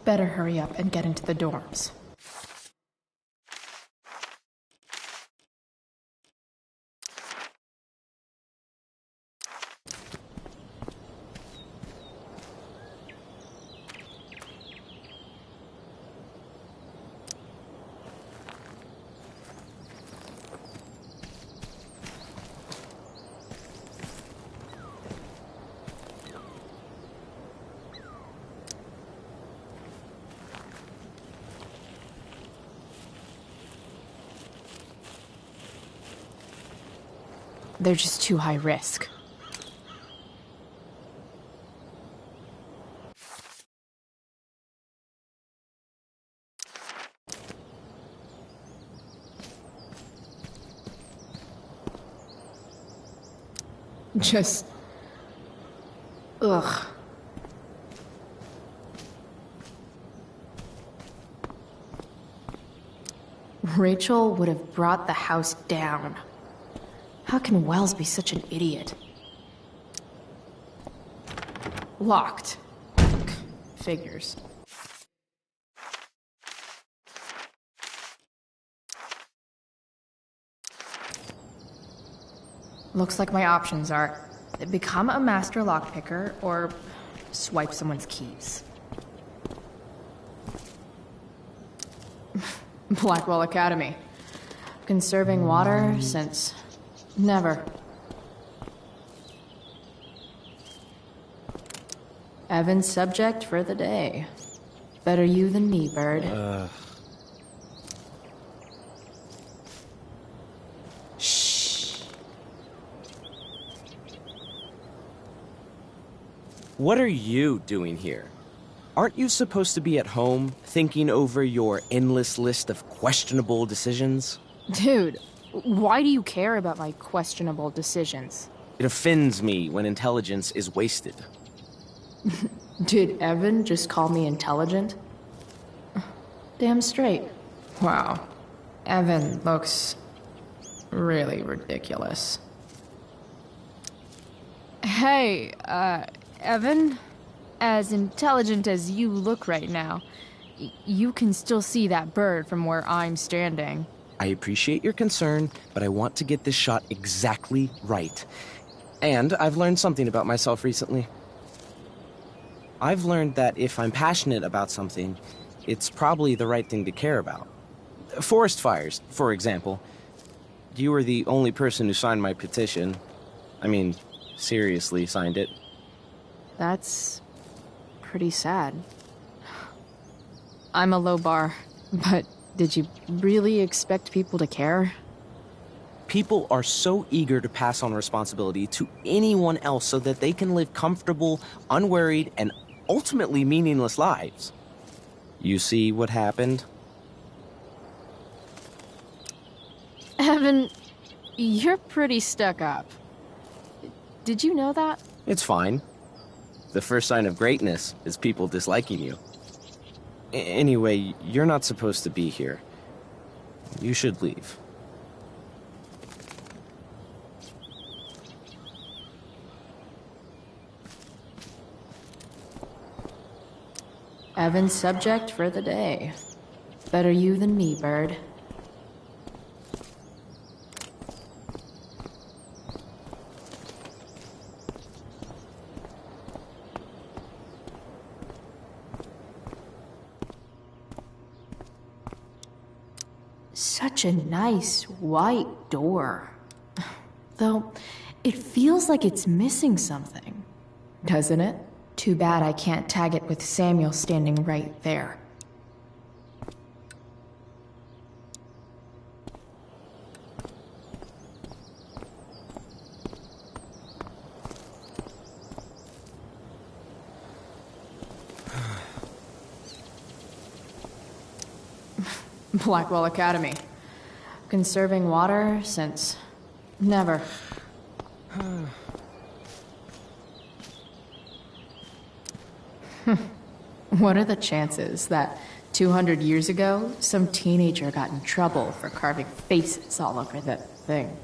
Better hurry up and get into the dorms. They're just too high risk. Just... ugh. Rachel would have brought the house down. How can Wells be such an idiot? Locked. Figures. Looks like my options are become a master lockpicker or swipe someone's keys. Blackwell Academy. Conserving water since... never. Evan's subject for the day. Better you than me, Bird. Shh. What are you doing here? Aren't you supposed to be at home, thinking over your endless list of questionable decisions? Dude, why do you care about my questionable decisions? It offends me when intelligence is wasted. Did Evan just call me intelligent? Damn straight. Wow. Evan looks really ridiculous. Hey, Evan? As intelligent as you look right now, you can still see that bird from where I'm standing. I appreciate your concern, but I want to get this shot exactly right. And I've learned something about myself recently. I've learned that if I'm passionate about something, it's probably the right thing to care about. Forest fires, for example. You were the only person who signed my petition. I mean, seriously signed it. That's pretty sad. I'm a low bar, but did you really expect people to care? People are so eager to pass on responsibility to anyone else so that they can live comfortable, unworried, and ultimately meaningless lives. You see what happened? Evan, you're pretty stuck up. Did you know that? It's fine. The first sign of greatness is people disliking you. Anyway, you're not supposed to be here. You should leave. Evan's subject for the day. Better you than me, Bird. Such a nice white door. Though, it feels like it's missing something. Doesn't it? Too bad I can't tag it with Samuel standing right there. Blackwell Academy. Conserving water since never. What are the chances that 200 years ago, some teenager got in trouble for carving faces all over that thing?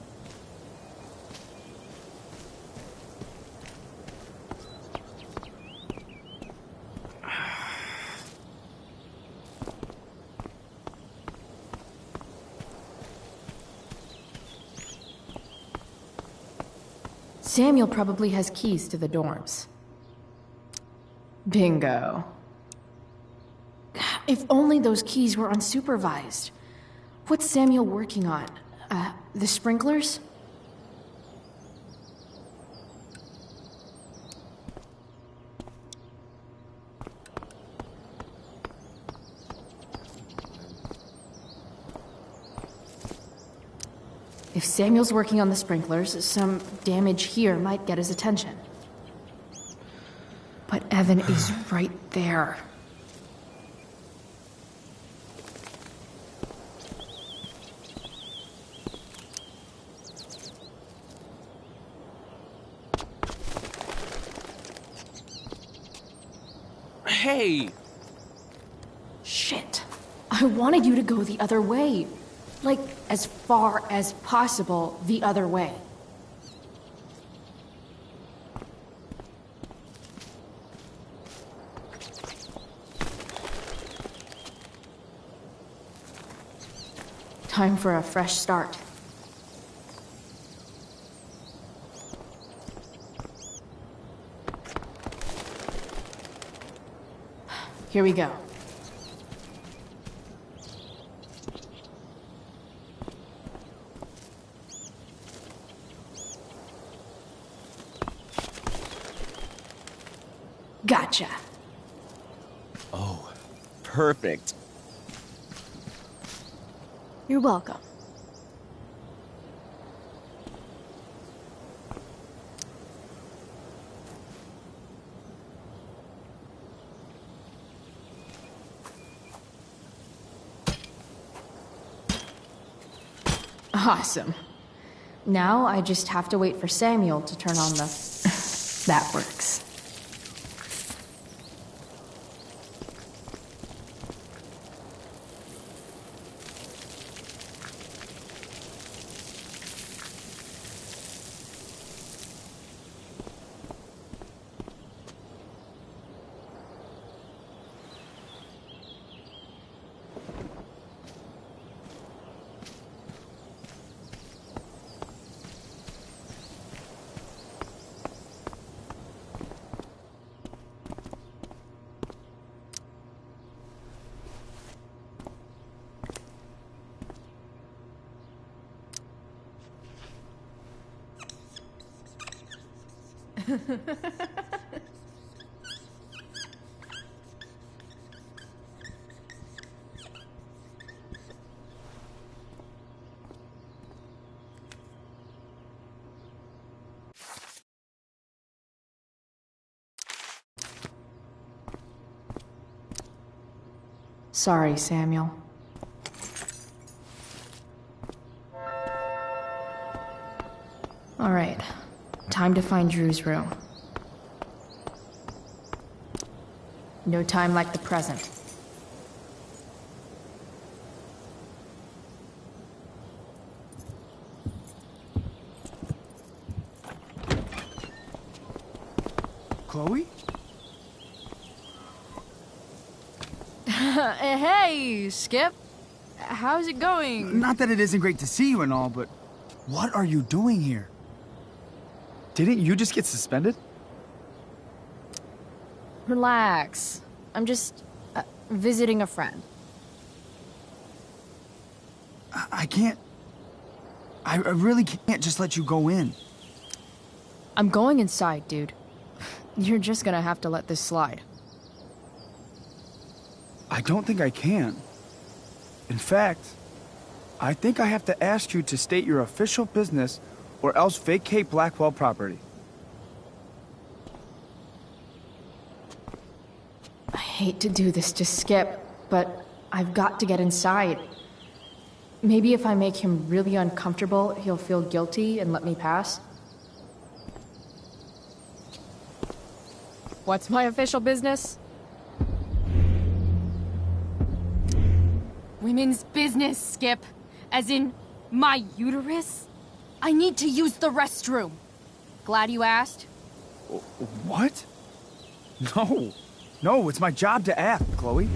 Samuel probably has keys to the dorms. Bingo. If only those keys were unsupervised. What's Samuel working on? The sprinklers? If Samuel's working on the sprinklers, some damage here might get his attention. But Evan is right there. Hey! Shit. I wanted you to go the other way. Like, as far as possible the other way. Time for a fresh start. Here we go. Gotcha. Oh, perfect. You're welcome. Awesome. Now I just have to wait for Samuel to turn on the... That works. Sorry, Samuel. All right, time to find Drew's room. No time like the present. Chloe? Hey, Skip. How's it going? Not that it isn't great to see you and all, but what are you doing here? Didn't you just get suspended? Relax. I'm just visiting a friend. I can't... I really can't just let you go in. I'm going inside, dude. You're just gonna have to let this slide. I don't think I can. In fact, I think I have to ask you to state your official business or else vacate Blackwell property. I hate to do this to Skip, but I've got to get inside. Maybe if I make him really uncomfortable, he'll feel guilty and let me pass. What's my official business? Women's business, Skip. As in, my uterus? I need to use the restroom. Glad you asked. What? No. No, it's my job to ask, Chloe.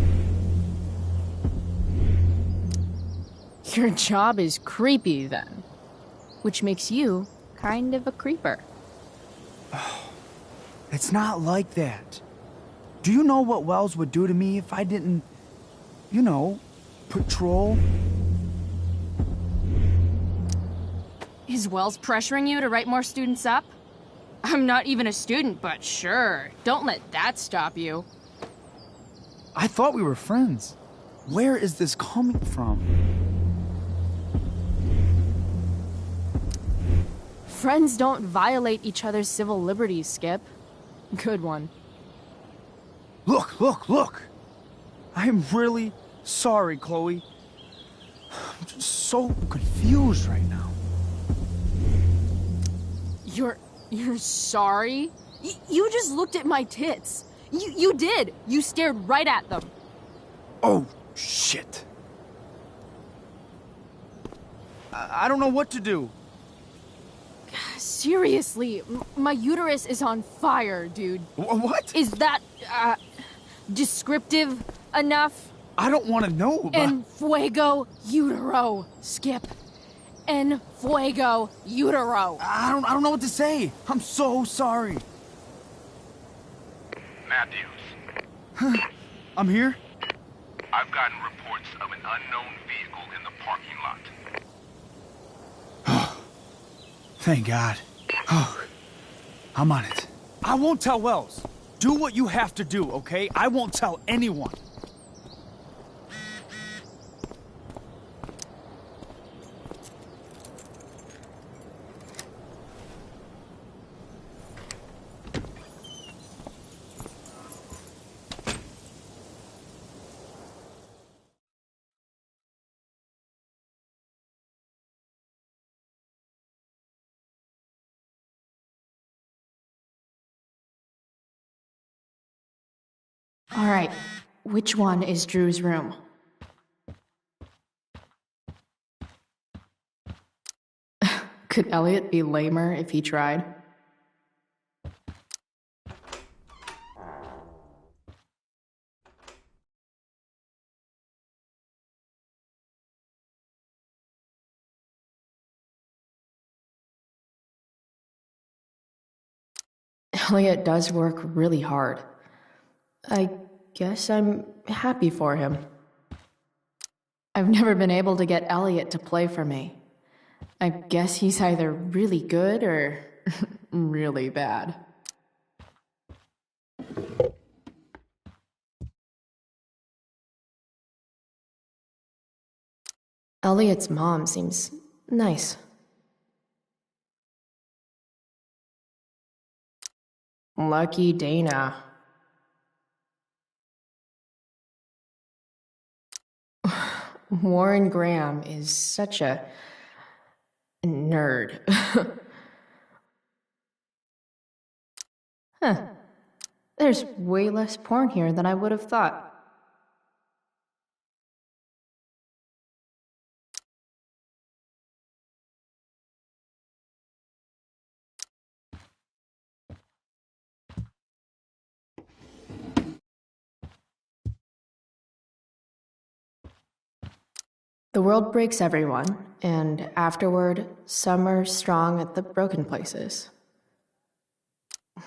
Your job is creepy, then. Which makes you kind of a creeper. It's not like that. Do you know what Wells would do to me if I didn't, you know, patrol? Is Wells pressuring you to write more students up? I'm not even a student, but sure. Don't let that stop you. I thought we were friends. Where is this coming from? Friends don't violate each other's civil liberties, Skip. Good one. Look! I'm really sorry, Chloe. I'm just so confused right now. You're sorry? You just looked at my tits. You did. You stared right at them. Oh, shit. I don't know what to do. Seriously, my uterus is on fire, dude. What? Is that, descriptive enough? I don't want to know about... En fuego utero, Skip. En fuego utero. I don't know what to say. I'm so sorry. Matthews. I'm here? I've gotten reports of an unknown vehicle in the parking lot. Thank God. Oh, I'm on it. I won't tell Wells. Do what you have to do, okay? I won't tell anyone. All right, which one is Drew's room? Could Elliot be lamer if he tried? Elliot does work really hard. I guess I'm happy for him. I've never been able to get Elliot to play for me. I guess he's either really good or really bad. Elliot's mom seems nice. Lucky Dana. Warren Graham is such a nerd. Huh. There's way less porn here than I would have thought. The world breaks everyone, and afterward, some are strong at the broken places.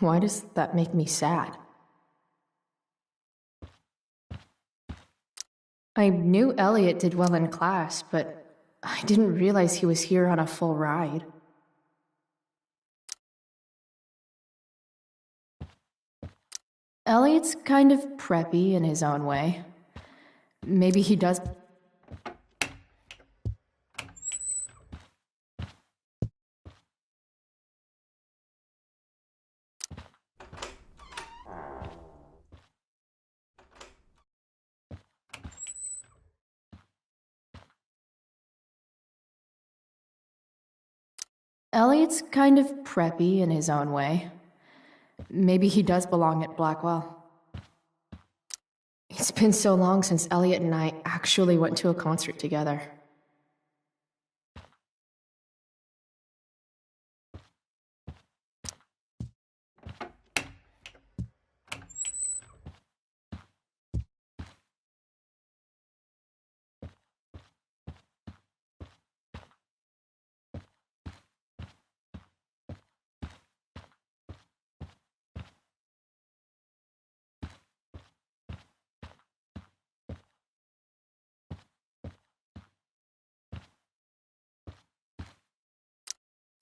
Why does that make me sad? I knew Elliot did well in class, but I didn't realize he was here on a full ride. Elliot's kind of preppy in his own way. Maybe he does. Elliot's kind of preppy in his own way. Maybe he does belong at Blackwell. It's been so long since Elliot and I actually went to a concert together.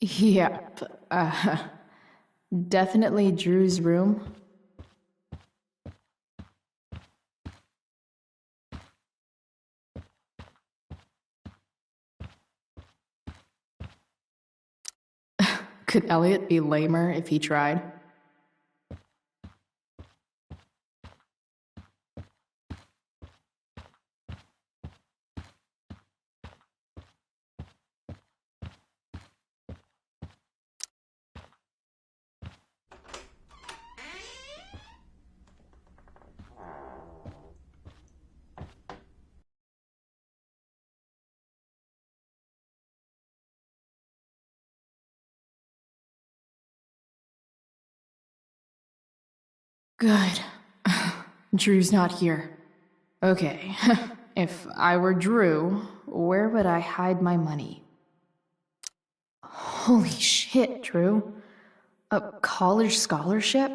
Yep. Definitely Drew's room. Could Elliot be lamer if he tried? Good. Drew's not here. Okay. If I were Drew, where would I hide my money? Holy shit, Drew. A college scholarship?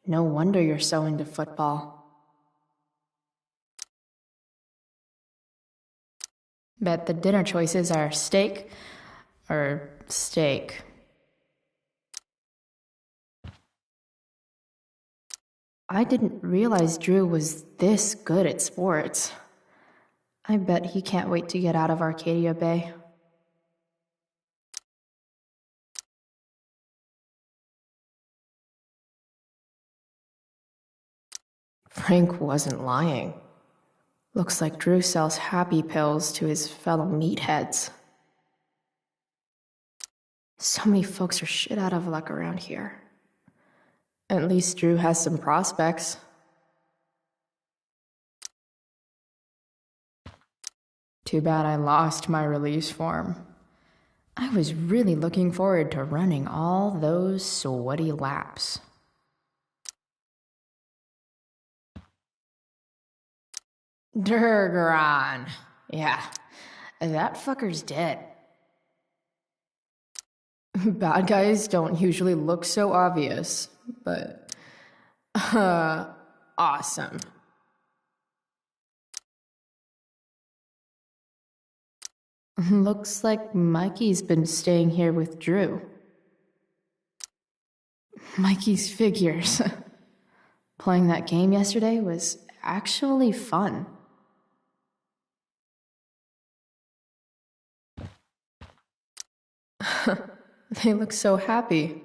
No wonder you're so into football. Bet the dinner choices are steak or steak. I didn't realize Drew was this good at sports. I bet he can't wait to get out of Arcadia Bay. Frank wasn't lying. Looks like Drew sells happy pills to his fellow meatheads. So many folks are shit out of luck around here. At least Drew has some prospects. Too bad I lost my release form. I was really looking forward to running all those sweaty laps. Durgaron. Yeah, that fucker's dead. Bad guys don't usually look so obvious, but... awesome. Looks like Mikey's been staying here with Drew. Mikey's figures. Playing that game yesterday was actually fun. They look so happy.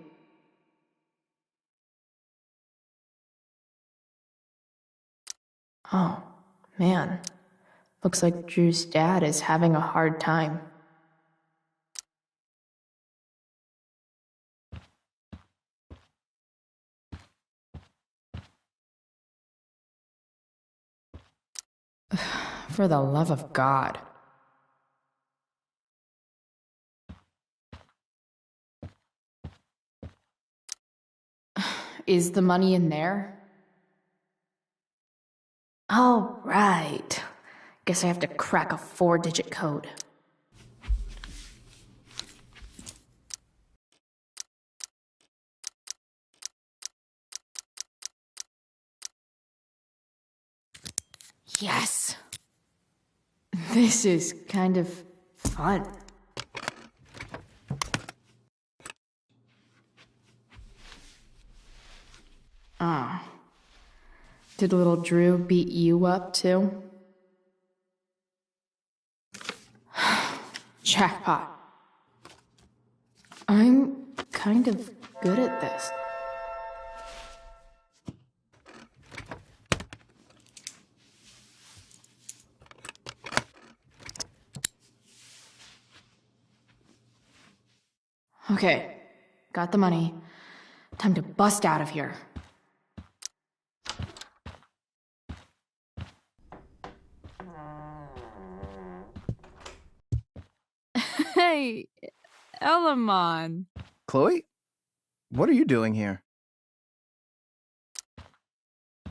Oh, man. Looks like Drew's dad is having a hard time. For the love of God. Is the money in there? All right. Guess I have to crack a 4-digit code. Yes! This is kind of fun. Ah. Did little Drew beat you up too? Jackpot. I'm kind of good at this. Okay, got the money. Time to bust out of here. Hey, Elamon. Chloe? What are you doing here?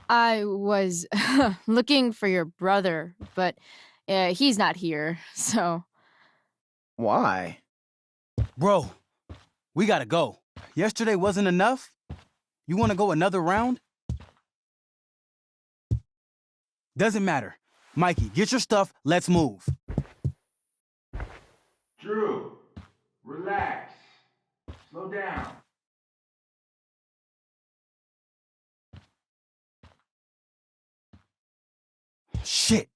I was looking for your brother, but he's not here, so... Why? Bro, we gotta go. Yesterday wasn't enough? You wanna go another round? Doesn't matter. Mikey, get your stuff, let's move. Drew, relax. Slow down. Shit.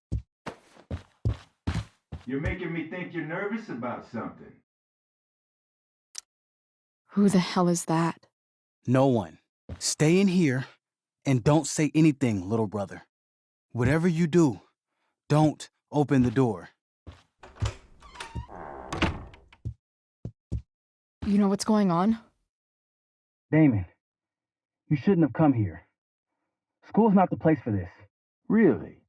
You're making me think you're nervous about something. Who the hell is that? No one. Stay in here and don't say anything, little brother. Whatever you do, don't open the door. You know what's going on? Damon, you shouldn't have come here. School's not the place for this. Really?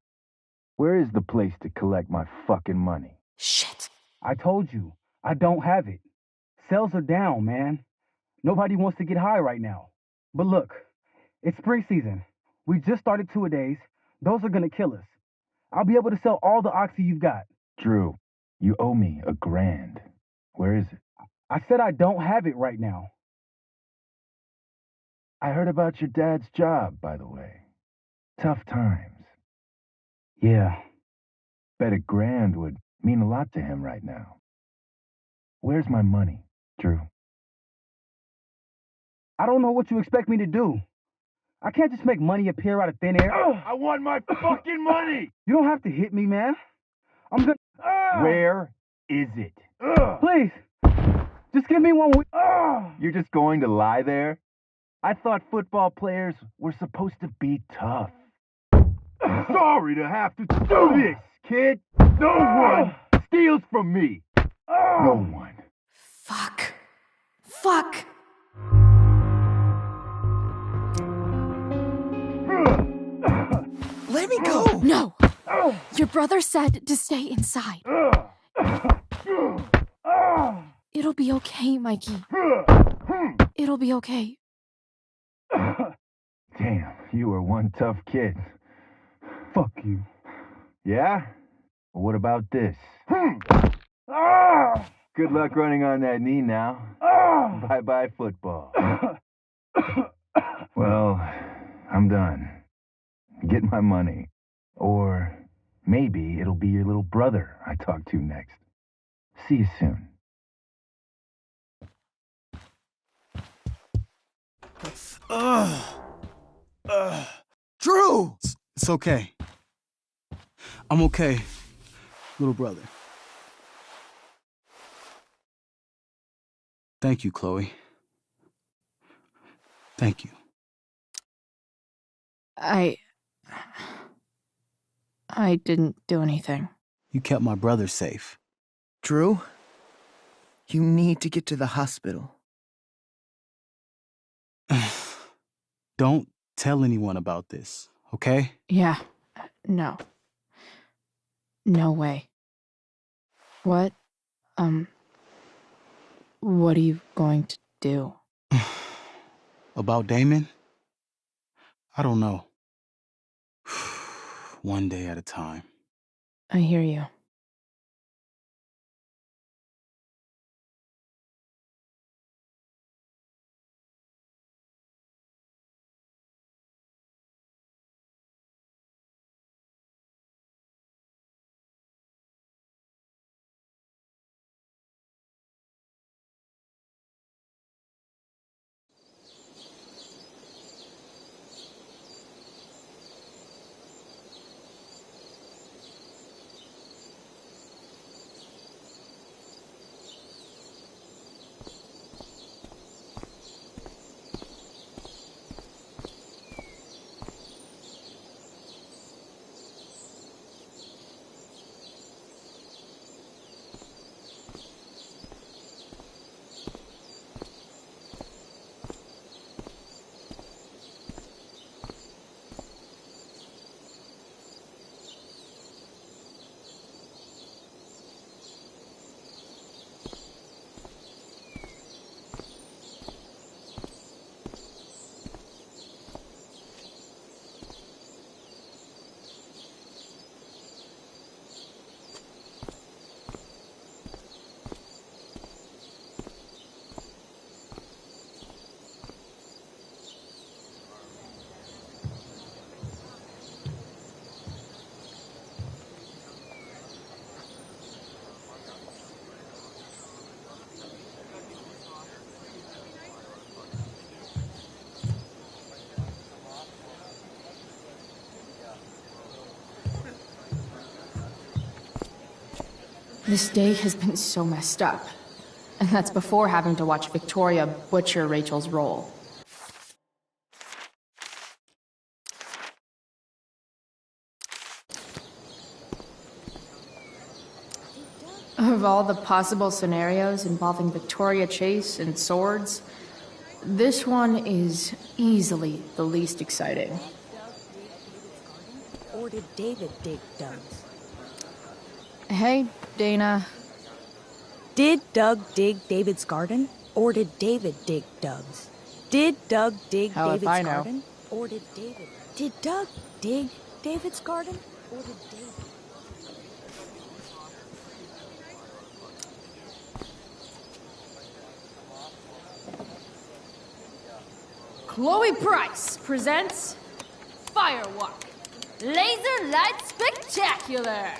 Where is the place to collect my fucking money? Shit. I told you, I don't have it. Sales are down, man. Nobody wants to get high right now. But look, it's spring season. We just started two-a-days. Those are gonna kill us. I'll be able to sell all the oxy you've got. Drew, you owe me $1,000. Where is it? I said I don't have it right now. I heard about your dad's job, by the way. Tough times. Yeah. Bet $1,000 would mean a lot to him right now. Where's my money, Drew? I don't know what you expect me to do. I can't just make money appear out of thin air. I want my fucking money! You don't have to hit me, man. I'm gonna... Where is it? Please, just give me one week. You're just going to lie there? I thought football players were supposed to be tough. Sorry to have to do this, kid. No one steals from me. No one. Fuck. Fuck. Let me go! No! Your brother said to stay inside. It'll be okay, Mikey. It'll be okay. Damn, you were one tough kid. Fuck you. Yeah? Well, what about this? Good luck running on that knee now. Bye-bye football. Well, I'm done. Get my money. Or maybe it'll be your little brother I talk to next. See you soon. Drew! It's okay. I'm okay, little brother. Thank you, Chloe. Thank you. I didn't do anything. You kept my brother safe. Drew, you need to get to the hospital. Don't tell anyone about this, okay? Yeah. No. No way. What are you going to do? About Damon? I don't know. One day at a time. I hear you. This day has been so messed up. And that's before having to watch Victoria butcher Rachel's role. Of all the possible scenarios involving Victoria Chase and swords, this one is easily the least exciting. Or did David dig Doug's? Hey, Dana. Did Doug dig David's garden? Or did David dig Doug's? Did Doug dig Hell if David's I know. garden? Or did David... Did Doug dig David's garden? Or did David... Chloe Price presents Firewalk Laser Light Spectacular.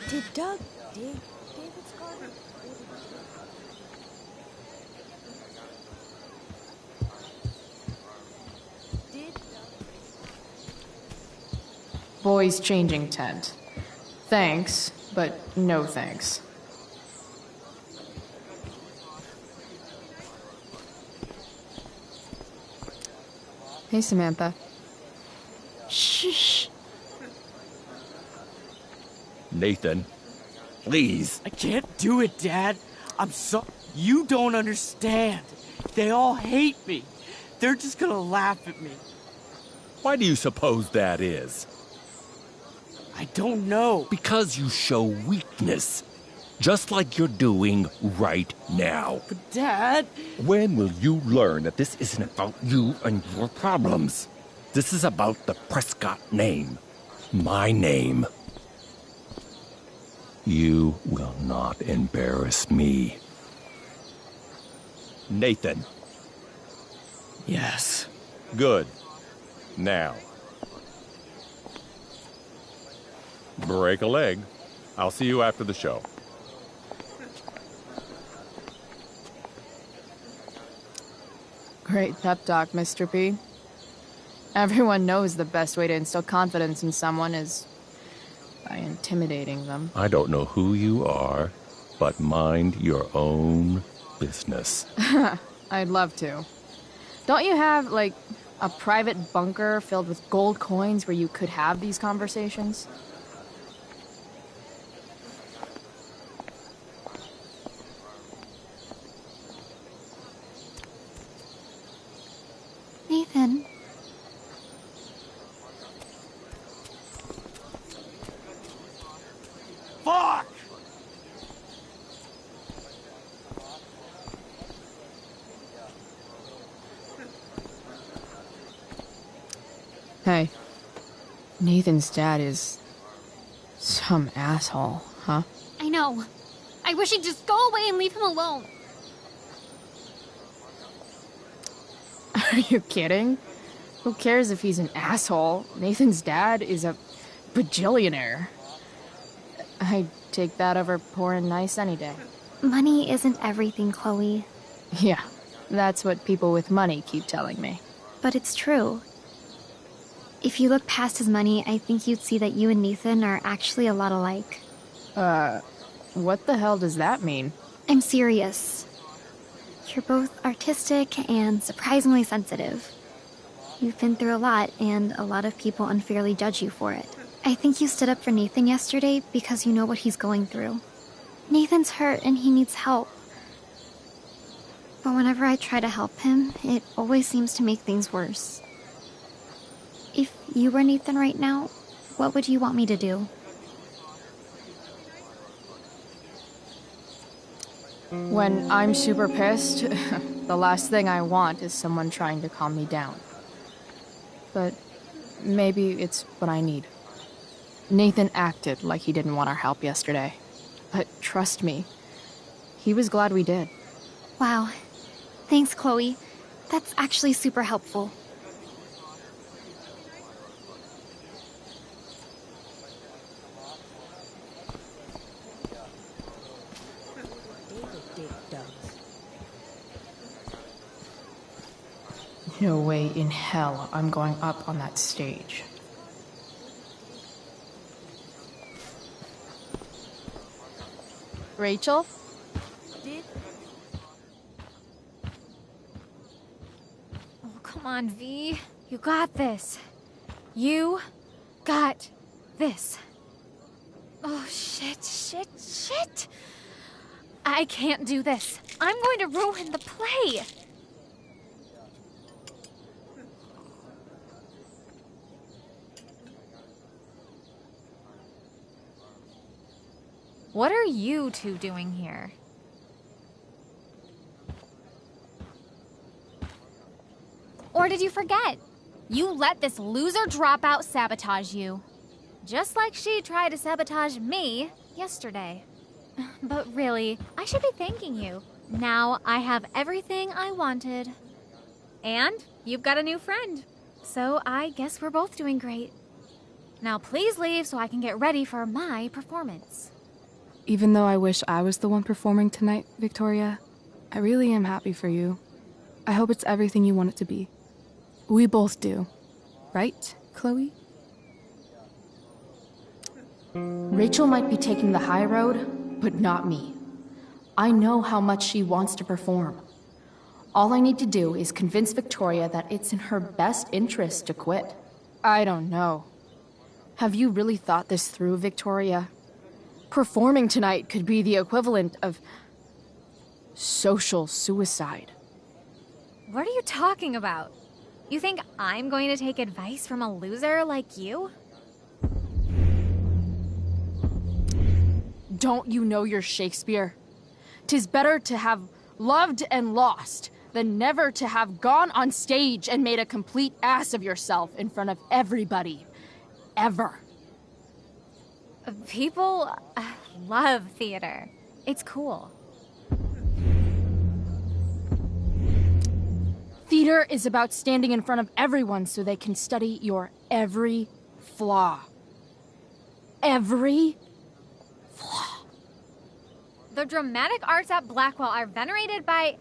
Did Doug dig David's garden? Boys changing tent. Thanks, but no thanks. Hey, Samantha. Shh. Nathan, please. I can't do it, Dad. I'm so... You don't understand. They all hate me. They're just gonna laugh at me. Why do you suppose that is? I don't know. Because you show weakness. Just like you're doing right now. But, Dad... When will you learn that this isn't about you and your problems? This is about the Prescott name. My name. You will not embarrass me. Nathan. Yes. Good. Now. Break a leg. I'll see you after the show. Great pep talk, Mr. P. Everyone knows the best way to instill confidence in someone is by intimidating them. I don't know who you are, but mind your own business. I'd love to. Don't you have, like, a private bunker filled with gold coins where you could have these conversations? Nathan. Fuck! Hey, Nathan's dad is some asshole, huh? I know. I wish he'd just go away and leave him alone. Are you kidding? Who cares if he's an asshole? Nathan's dad is a bajillionaire. I'd take that over poor and nice any day. Money isn't everything, Chloe. Yeah, that's what people with money keep telling me. But it's true. If you look past his money, I think you'd see that you and Nathan are actually a lot alike. What the hell does that mean? I'm serious. You're both artistic and surprisingly sensitive. You've been through a lot, and a lot of people unfairly judge you for it. I think you stood up for Nathan yesterday because you know what he's going through. Nathan's hurt and he needs help. But whenever I try to help him, it always seems to make things worse. If you were Nathan right now, what would you want me to do? When I'm super pissed, the last thing I want is someone trying to calm me down. But maybe it's what I need. Nathan acted like he didn't want our help yesterday. But trust me, he was glad we did. Wow. Thanks, Chloe. That's actually super helpful. No way in hell I'm going up on that stage. Rachel? Oh, come on, V. You got this. You got this. Oh, shit. I can't do this. I'm going to ruin the play. What are you two doing here? Or did you forget? You let this loser dropout sabotage you. Just like she tried to sabotage me yesterday. But really, I should be thanking you. Now I have everything I wanted. And you've got a new friend. So I guess we're both doing great. Now please leave so I can get ready for my performance. Even though I wish I was the one performing tonight, Victoria, I really am happy for you. I hope it's everything you want it to be. We both do. Right, Chloe? Rachel might be taking the high road, but not me. I know how much she wants to perform. All I need to do is convince Victoria that it's in her best interest to quit. I don't know. Have you really thought this through, Victoria? Performing tonight could be the equivalent of social suicide. What are you talking about? You think I'm going to take advice from a loser like you? Don't you know your Shakespeare? 'Tis better to have loved and lost than never to have gone on stage and made a complete ass of yourself in front of everybody. Ever. People love theater. It's cool. Theater is about standing in front of everyone so they can study your every flaw. Every flaw. The dramatic arts at Blackwell are venerated by...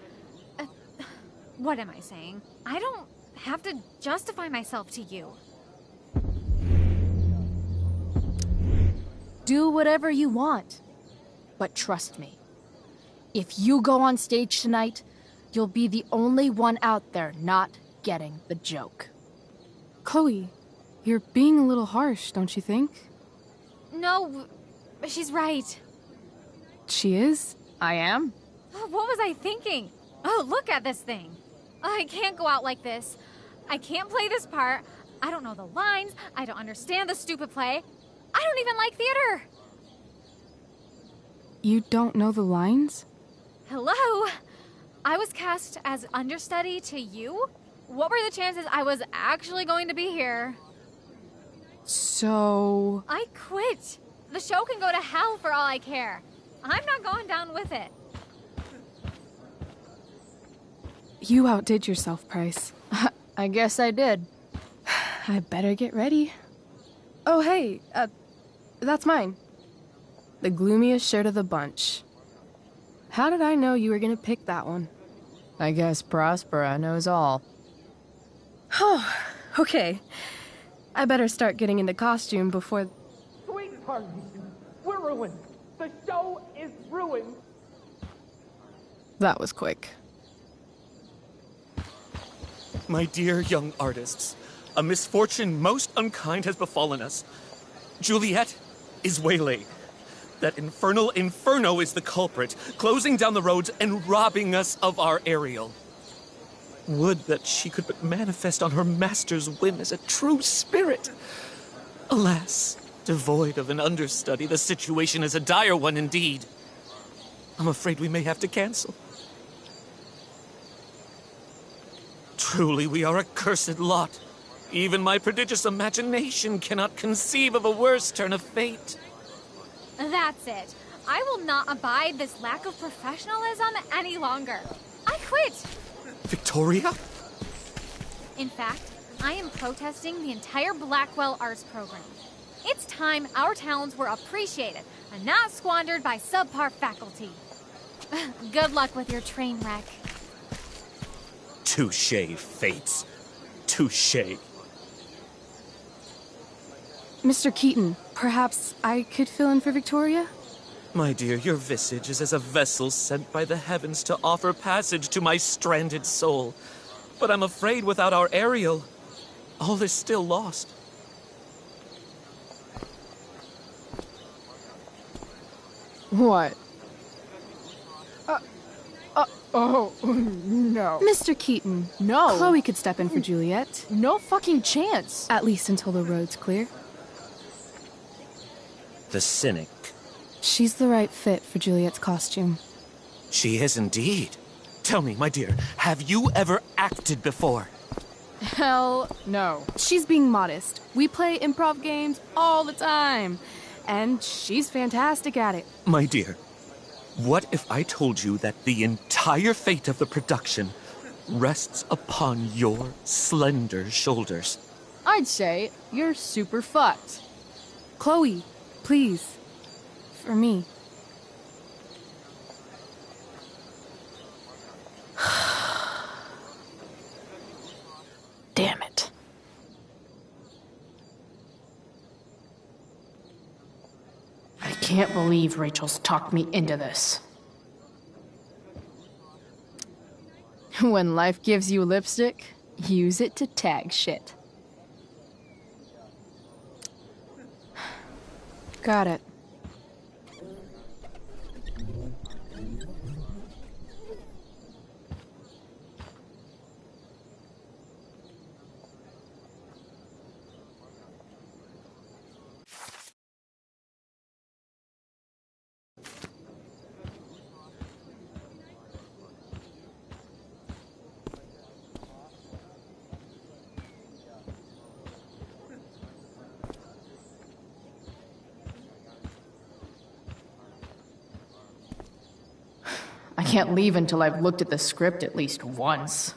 What am I saying? I don't have to justify myself to you. Do whatever you want. But trust me, if you go on stage tonight, you'll be the only one out there not getting the joke. Chloe, you're being a little harsh, don't you think? No, she's right. She is? I am? What was I thinking? Oh, look at this thing. I can't go out like this. I can't play this part. I don't know the lines. I don't understand the stupid play. I don't even like theater. You don't know the lines? Hello? I was cast as understudy to you? What were the chances I was actually going to be here? So... I quit. The show can go to hell for all I care. I'm not going down with it. You outdid yourself, Price. I guess I did. I better get ready. Oh, hey, that's mine. The gloomiest shirt of the bunch. How did I know you were gonna pick that one? I guess Prospera knows all. Oh, okay. I better start getting into costume before... Sweetheart, we're ruined. The show is ruined. That was quick. My dear young artists, a misfortune most unkind has befallen us. Juliet is waylaid. That infernal inferno is the culprit, closing down the roads and robbing us of our Ariel. Would that she could but manifest on her master's whim as a true spirit. Alas, devoid of an understudy, the situation is a dire one indeed. I'm afraid we may have to cancel. Truly, we are a cursed lot. Even my prodigious imagination cannot conceive of a worse turn of fate. That's it. I will not abide this lack of professionalism any longer. I quit. Victoria? In fact, I am protesting the entire Blackwell Arts program. It's time our talents were appreciated and not squandered by subpar faculty. Good luck with your train wreck. Touché, Fates. Touché. Mr. Keaton, perhaps I could fill in for Victoria? My dear, your visage is as a vessel sent by the heavens to offer passage to my stranded soul. But I'm afraid without our Ariel, all is still lost. What? Oh, no. Mr. Keaton. No. Chloe could step in for Juliet. No fucking chance. At least until the road's clear. The cynic. She's the right fit for Juliet's costume. She is indeed. Tell me, my dear, have you ever acted before? Hell no. She's being modest. We play improv games all the time. And she's fantastic at it. My dear, what if I told you that the entire fate of the production rests upon your slender shoulders? I'd say you're super fucked. Chloe, please. For me. Damn it. I can't believe Rachel's talked me into this. When life gives you lipstick, use it to tag shit. Got it. I can't leave until I've looked at the script at least once.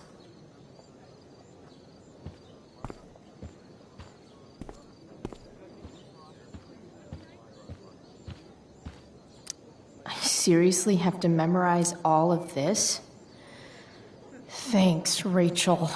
I seriously have to memorize all of this? Thanks, Rachel.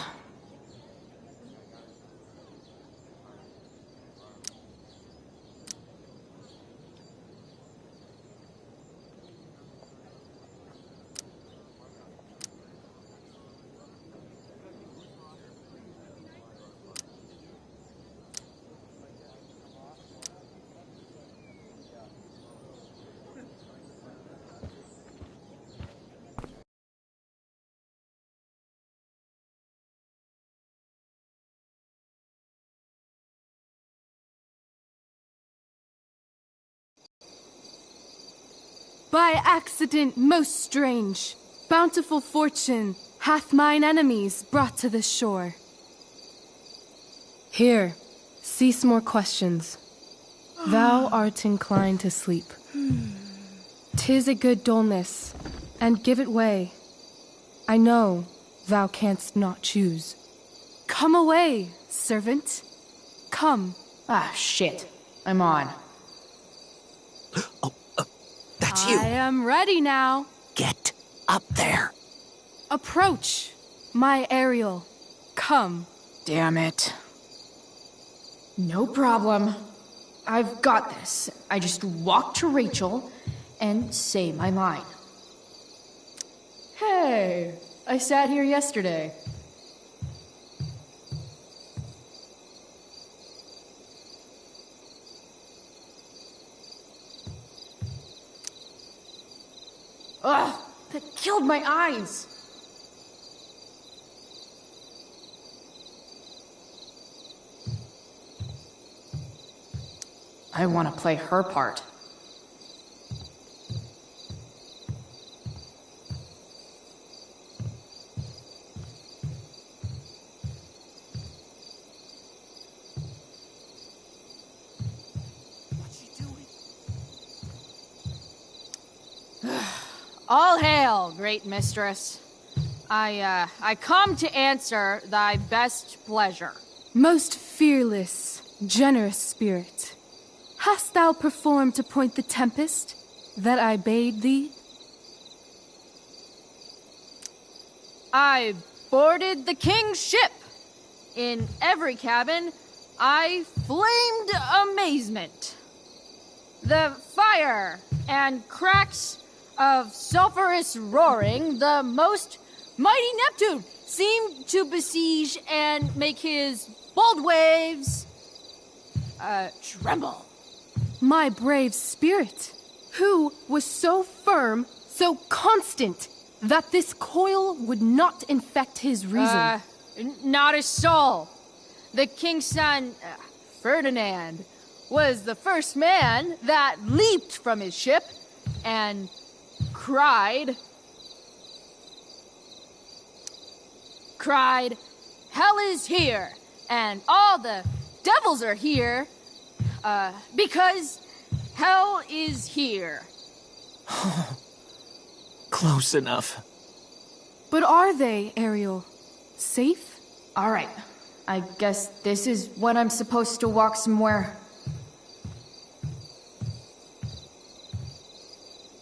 By accident most strange, bountiful fortune hath mine enemies brought to this shore. Here, cease more questions. Thou art inclined to sleep. 'Tis a good dullness, and give it way. I know thou canst not choose. Come away, servant. Come. Ah, shit. I'm on. That's you. I am ready now. Get up there. Approach, my Ariel. Come. Damn it. No problem. I've got this. I just walk to Rachel and say my line. Hey, I sat here yesterday. Ugh, that killed my eyes. I want to play her part. All hail, great mistress. I come to answer thy best pleasure. Most fearless, generous spirit, hast thou performed to point the tempest that I bade thee? I boarded the king's ship. In every cabin, I flamed amazement. The fire and cracks of sulphurous roaring, the most mighty Neptune seemed to besiege and make his bold waves tremble. My brave spirit, who was so firm, so constant, that this coil would not infect his reason. Not a soul. The king's son, Ferdinand, was the first man that leaped from his ship and cried, "Hell is here, and all the devils are here, because hell is here." Close enough. But are they, Ariel? Safe? All right. I guess this is when I'm supposed to walk somewhere.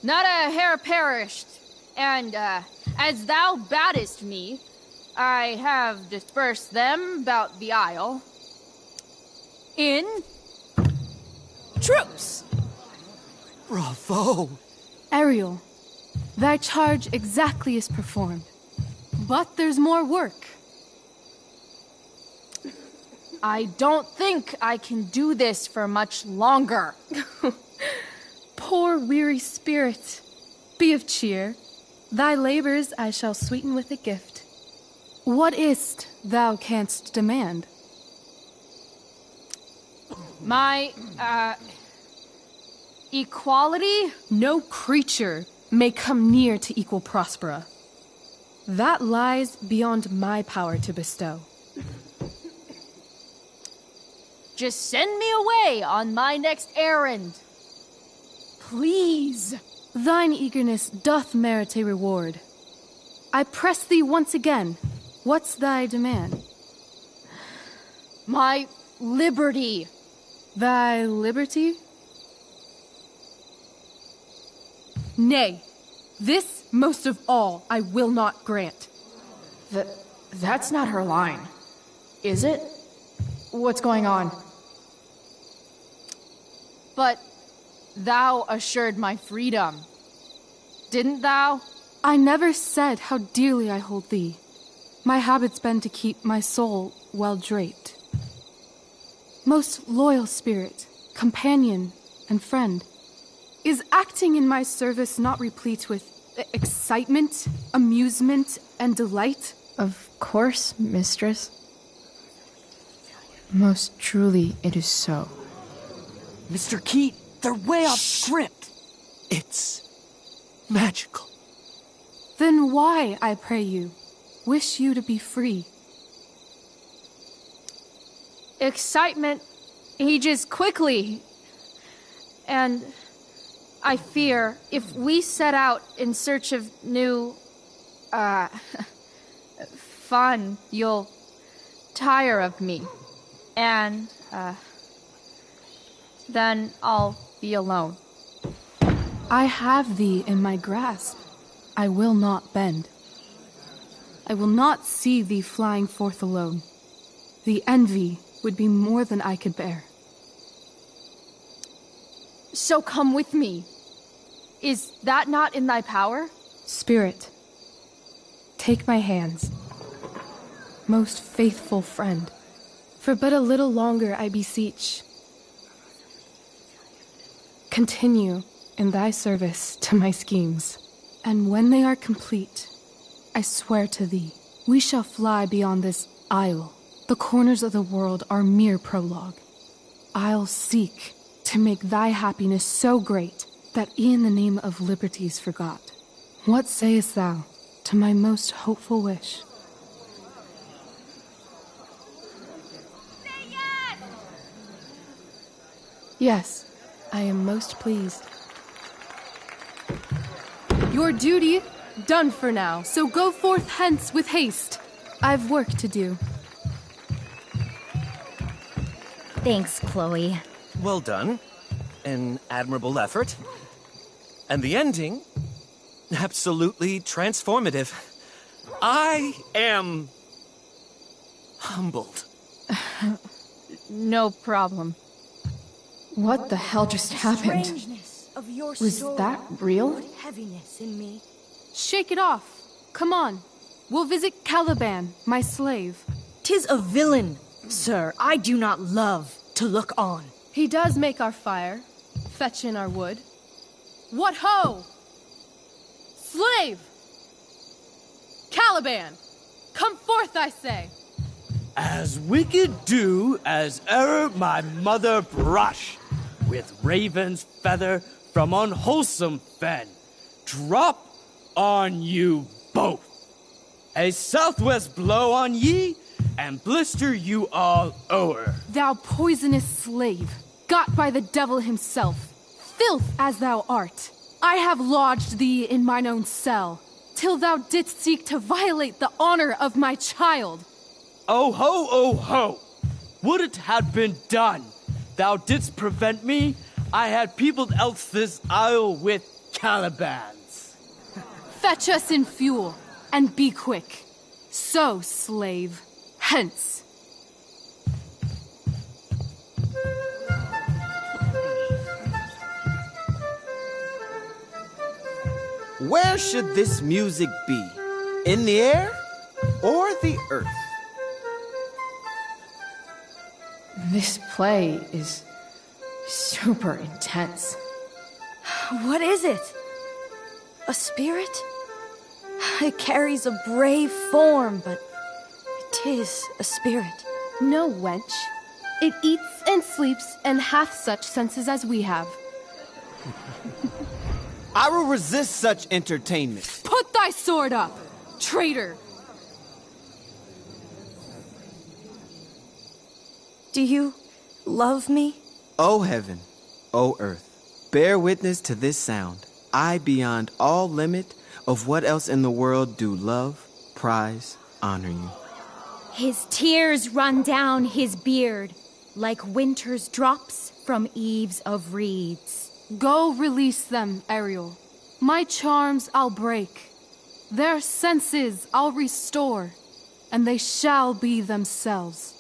Not a hair perished, and as thou badest me, I have dispersed them about the isle in troops. Bravo! Ariel, thy charge exactly is performed. But there's more work. I don't think I can do this for much longer. Poor weary spirit, be of cheer. Thy labors I shall sweeten with a gift. What is't thou canst demand? My, equality? No creature may come near to equal Prospera. That lies beyond my power to bestow. Just send me away on my next errand. Please. Thine eagerness doth merit a reward. I press thee once again. What's thy demand? My liberty. Thy liberty? Nay, this most of all I will not grant. That's not her line. Is it? What's going on? But thou assured my freedom, didn't thou? I never said how dearly I hold thee. My habit's been to keep my soul well draped. Most loyal spirit, companion, and friend, is acting in my service not replete with excitement, amusement, and delight? Of course, mistress. Most truly it is so. Mr. Keat, they're way off script. It's magical. Then why, I pray you, wish you to be free? Excitement ages quickly. And I fear if we set out in search of new, fun, you'll tire of me. And, then I'll be alone. I have thee in my grasp. I will not bend. I will not see thee flying forth alone. The envy would be more than I could bear. So come with me. Is that not in thy power? Spirit, take my hands. Most faithful friend, for but a little longer I beseech. Continue in thy service to my schemes, and when they are complete, I swear to thee, we shall fly beyond this isle. The corners of the world are mere prologue. I'll seek to make thy happiness so great that e'en the name of liberty's forgot. What sayest thou to my most hopeful wish? Say yes! Yes, I am most pleased. Your duty done for now, so go forth hence with haste. I've work to do. Thanks, Chloe. Well done. An admirable effort. And the ending, absolutely transformative. I am humbled. No problem. What the hell just happened? Strangeness of your Was soul that real? put heaviness in me. Shake it off. Come on. We'll visit Caliban, my slave. 'Tis a villain, sir, I do not love to look on. He does make our fire, fetch in our wood. What ho! Slave! Caliban! Come forth, I say! As wicked do as e'er my mother brush, with raven's feather from unwholesome fen, drop on you both. A southwest blow on ye, and blister you all o'er. Thou poisonous slave, got by the devil himself, filth as thou art, I have lodged thee in mine own cell, till thou didst seek to violate the honor of my child. Oh ho, oh ho! Would it had been done! Thou didst prevent me, I had peopled else this isle with Calibans. Fetch us in fuel, and be quick. So, slave, hence. Where should this music be? In the air or the earth? This play is super intense. What is it? A spirit? It carries a brave form, but it is a spirit. No, wench. It eats and sleeps and hath such senses as we have. I will resist such entertainment. Put thy sword up, traitor! Do you love me? O heaven, O earth, bear witness to this sound. I, beyond all limit of what else in the world, do love, prize, honor you. His tears run down his beard like winter's drops from eaves of reeds. Go release them, Ariel. My charms I'll break. Their senses I'll restore. and they shall be themselves.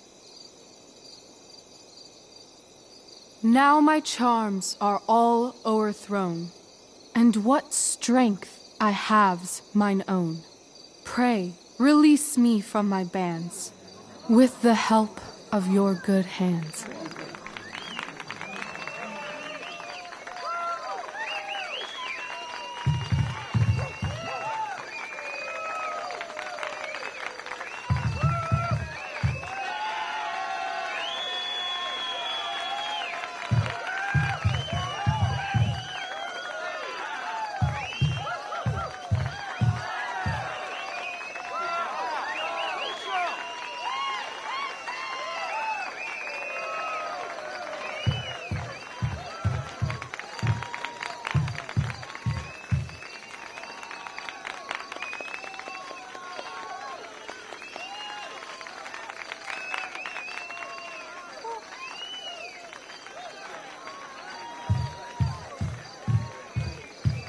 Now my charms are all o'erthrown, and what strength I have's mine own. Pray, release me from my bands, with the help of your good hands.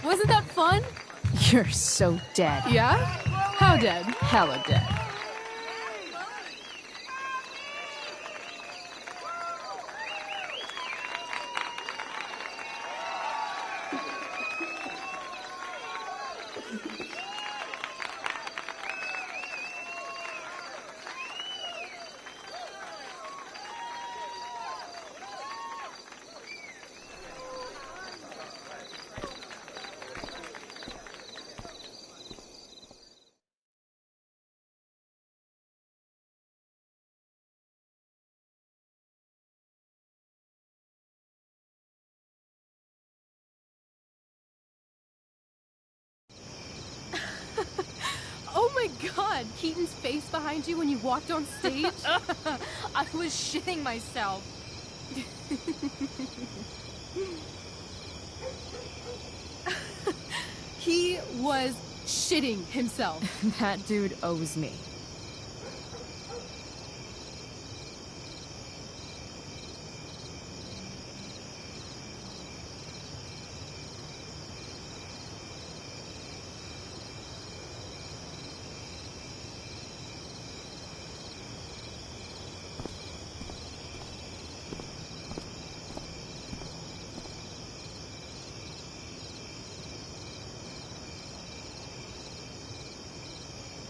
Wasn't that fun? You're so dead. Yeah? How dead? Hella dead. Oh my god, Keaton's face behind you when you walked on stage? I was shitting myself. He was shitting himself. That dude owes me.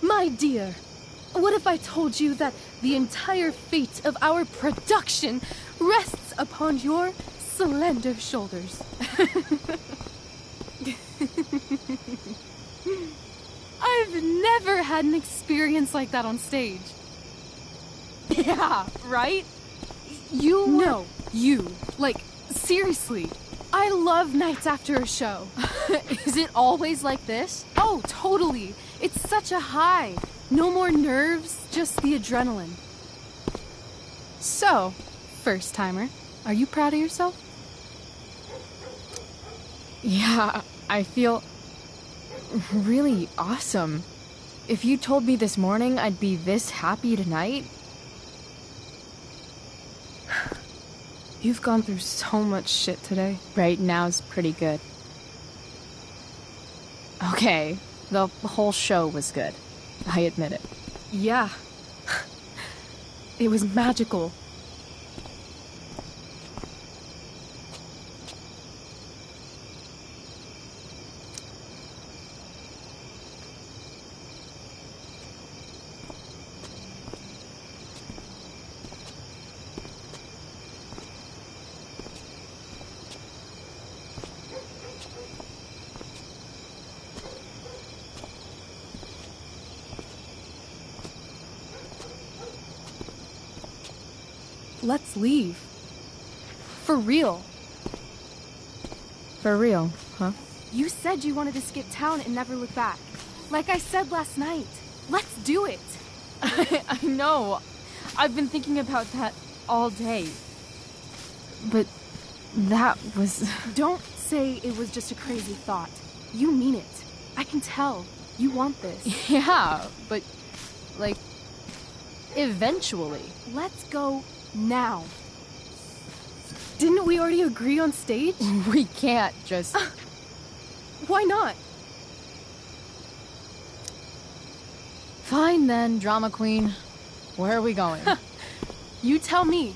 My dear, what if I told you that the entire fate of our production rests upon your slender shoulders? I've never had an experience like that on stage. Yeah, right? No, you. Like, seriously. I love nights after a show. Is it always like this? Oh, totally. It's such a high. No more nerves, just the adrenaline. So, first timer, are you proud of yourself? Yeah, I feel really awesome. If you told me this morning I'd be this happy tonight. You've gone through so much shit today. Right now's pretty good. Okay, the whole show was good. I admit it. Yeah. It was magical. Let's leave. For real. For real, huh? You said you wanted to skip town and never look back. Like I said last night. Let's do it. I know. I've been thinking about that all day. But that was... Don't say it was just a crazy thought. You mean it. I can tell. You want this. Yeah, but... like... eventually. Let's go now. Didn't we already agree on stage? We can't just... Why not? Fine then, drama queen. Where are we going? You tell me.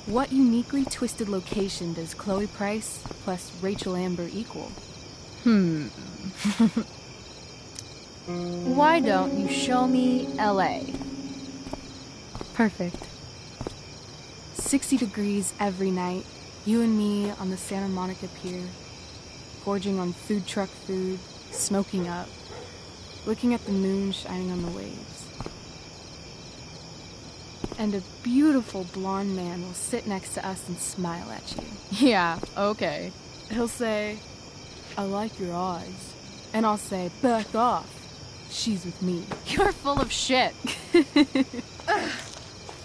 What uniquely twisted location does Chloe Price plus Rachel Amber equal? Why don't you show me LA? Perfect. 60 degrees every night. You and me on the Santa Monica Pier, gorging on food truck food, smoking up, looking at the moon shining on the waves. And a beautiful blonde man will sit next to us and smile at you. Yeah, okay. He'll say, "I like your eyes." And I'll say, "Back off. She's with me." You're full of shit.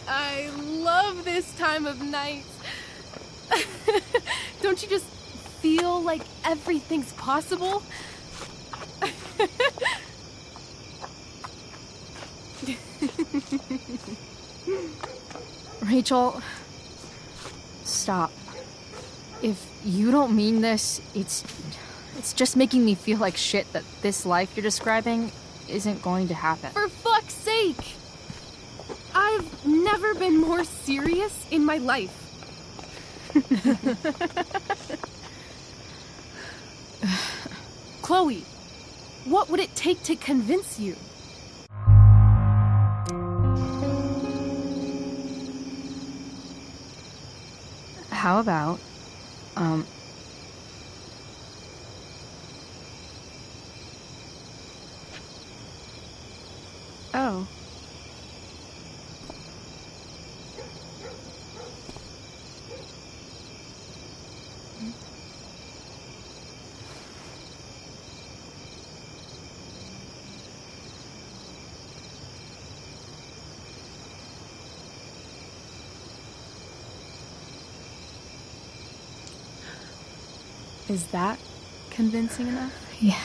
I love this time of night. Don't you just feel like everything's possible? Rachel, stop. If you don't mean this, it's just making me feel like shit that this life you're describing isn't going to happen. For fuck's sake! I've never been more serious in my life. Chloe, what would it take to convince you? How about, Oh. Is that convincing enough? Yeah.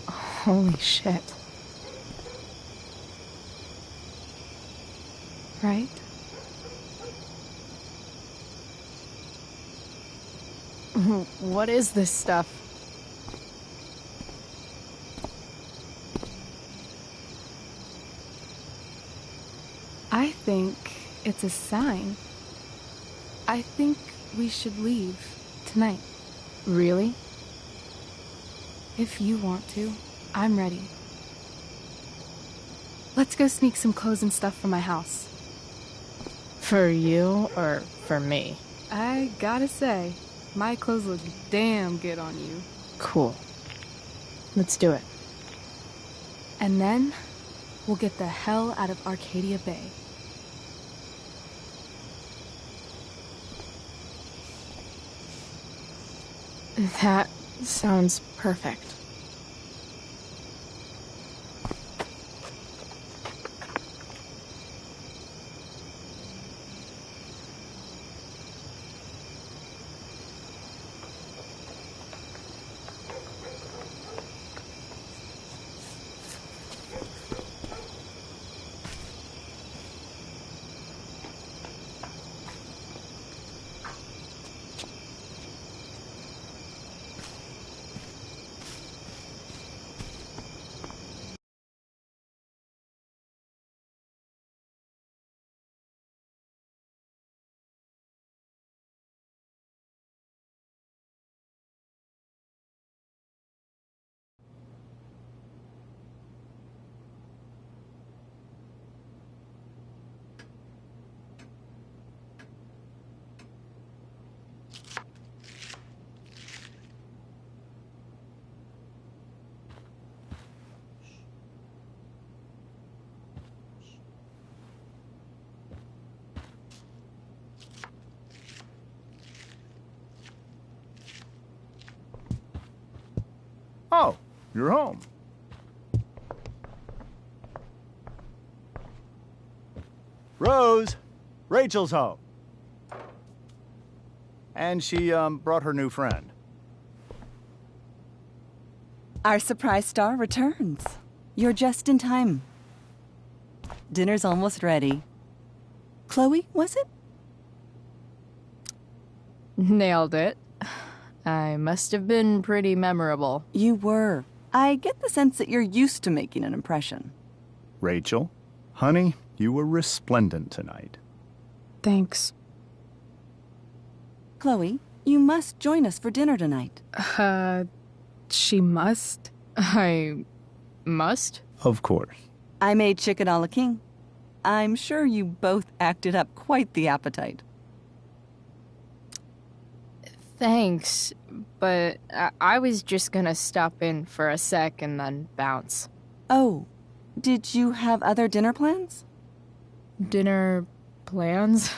Holy shit. Right? What is this stuff? I think it's a sign. I think we should leave tonight. Really? If you want to, I'm ready. Let's go sneak some clothes and stuff from my house. For you or for me? I gotta say, my clothes look damn good on you. Cool. Let's do it. And then, we'll get the hell out of Arcadia Bay. That sounds perfect. Oh, you're home. Rose, Rachel's home. And she, brought her new friend. Our surprise star returns. You're just in time. Dinner's almost ready. Chloe, was it? Nailed it. I must have been pretty memorable. You were. I get the sense that you're used to making an impression. Rachel, honey, you were resplendent tonight. Thanks. Chloe, you must join us for dinner tonight. She must? I must? Of course. I made chicken a la king. I'm sure you both acted up quite the appetite. Thanks, but I was just gonna stop in for a sec and then bounce. Oh, did you have other dinner plans? Dinner plans?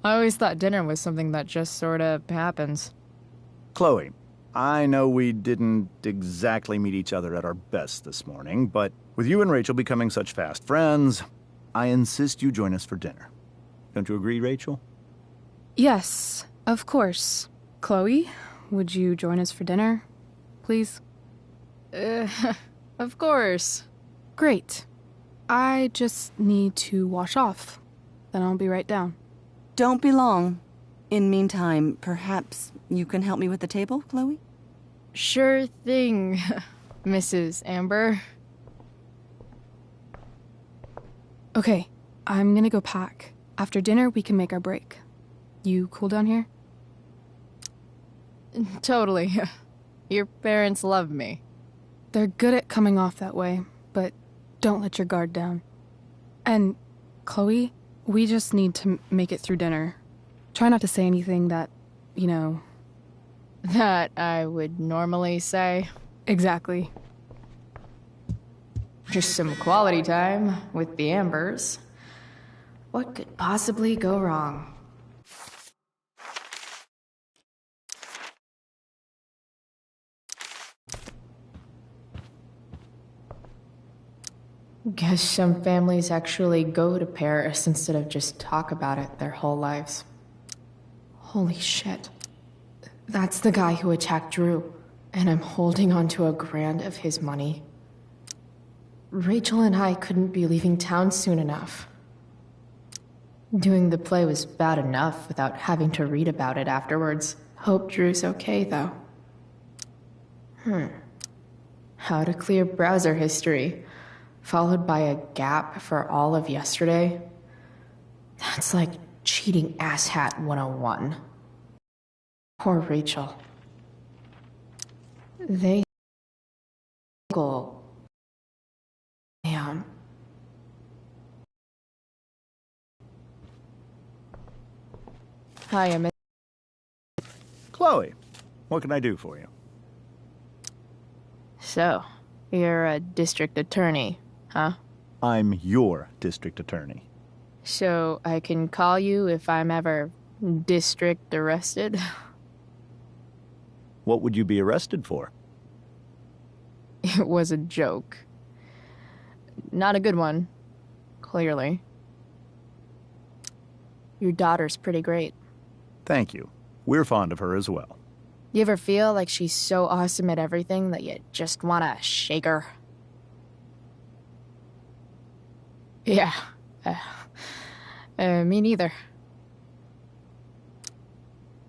I always thought dinner was something that just sorta happens. Chloe, I know we didn't exactly meet each other at our best this morning, but with you and Rachel becoming such fast friends, I insist you join us for dinner. Don't you agree, Rachel? Yes, of course. Chloe, would you join us for dinner, please? Of course. Great. I just need to wash off. Then I'll be right down. Don't be long. In meantime, perhaps you can help me with the table, Chloe? Sure thing, Mrs. Amber. Okay, I'm gonna go pack. After dinner, we can make our break. You cool down here? Totally. Your parents love me. They're good at coming off that way, but don't let your guard down. And, Chloe, we just need to make it through dinner. Try not to say anything that, you know... That I would normally say. Exactly. Just some quality time with the Ambers. What could possibly go wrong? Guess some families actually go to Paris instead of just talk about it their whole lives. Holy shit. That's the guy who attacked Drew, and I'm holding on to $1,000 of his money. Rachel and I couldn't be leaving town soon enough. Doing the play was bad enough without having to read about it afterwards. Hope Drew's okay, though. How to clear browser history, followed by a gap for all of yesterday? That's like cheating asshat 101. Poor Rachel. They... Damn. Hi, I'm... Chloe, what can I do for you? So, you're a district attorney, huh? I'm your district attorney. So, I can call you if I'm ever district arrested? What would you be arrested for? It was a joke. Not a good one, clearly. Your daughter's pretty great. Thank you. We're fond of her as well. You ever feel like she's so awesome at everything that you just want to shake her? Yeah. Me neither.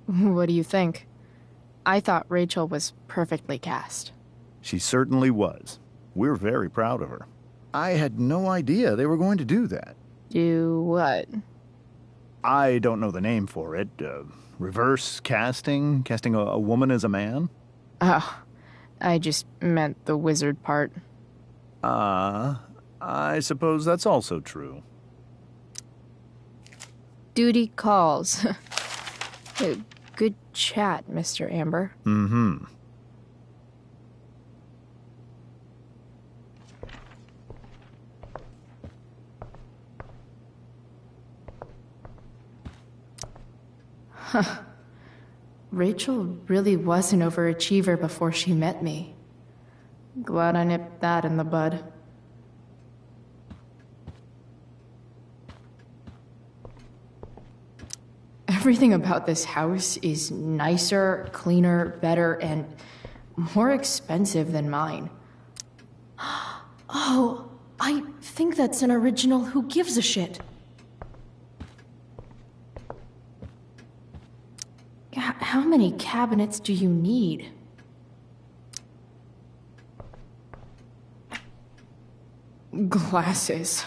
What do you think? I thought Rachel was perfectly cast. She certainly was. We're very proud of her. I had no idea they were going to do that. Do what? I don't know the name for it. Reverse casting? Casting a woman as a man? Oh, I just meant the wizard part. I suppose that's also true. Duty calls. Good chat, Mr. Amber. Mm-hmm. Huh. Rachel really was an overachiever before she met me. Glad I nipped that in the bud. Everything about this house is nicer, cleaner, better, and more expensive than mine. Oh, I think that's an original Who Gives a Shit. How many cabinets do you need? Glasses.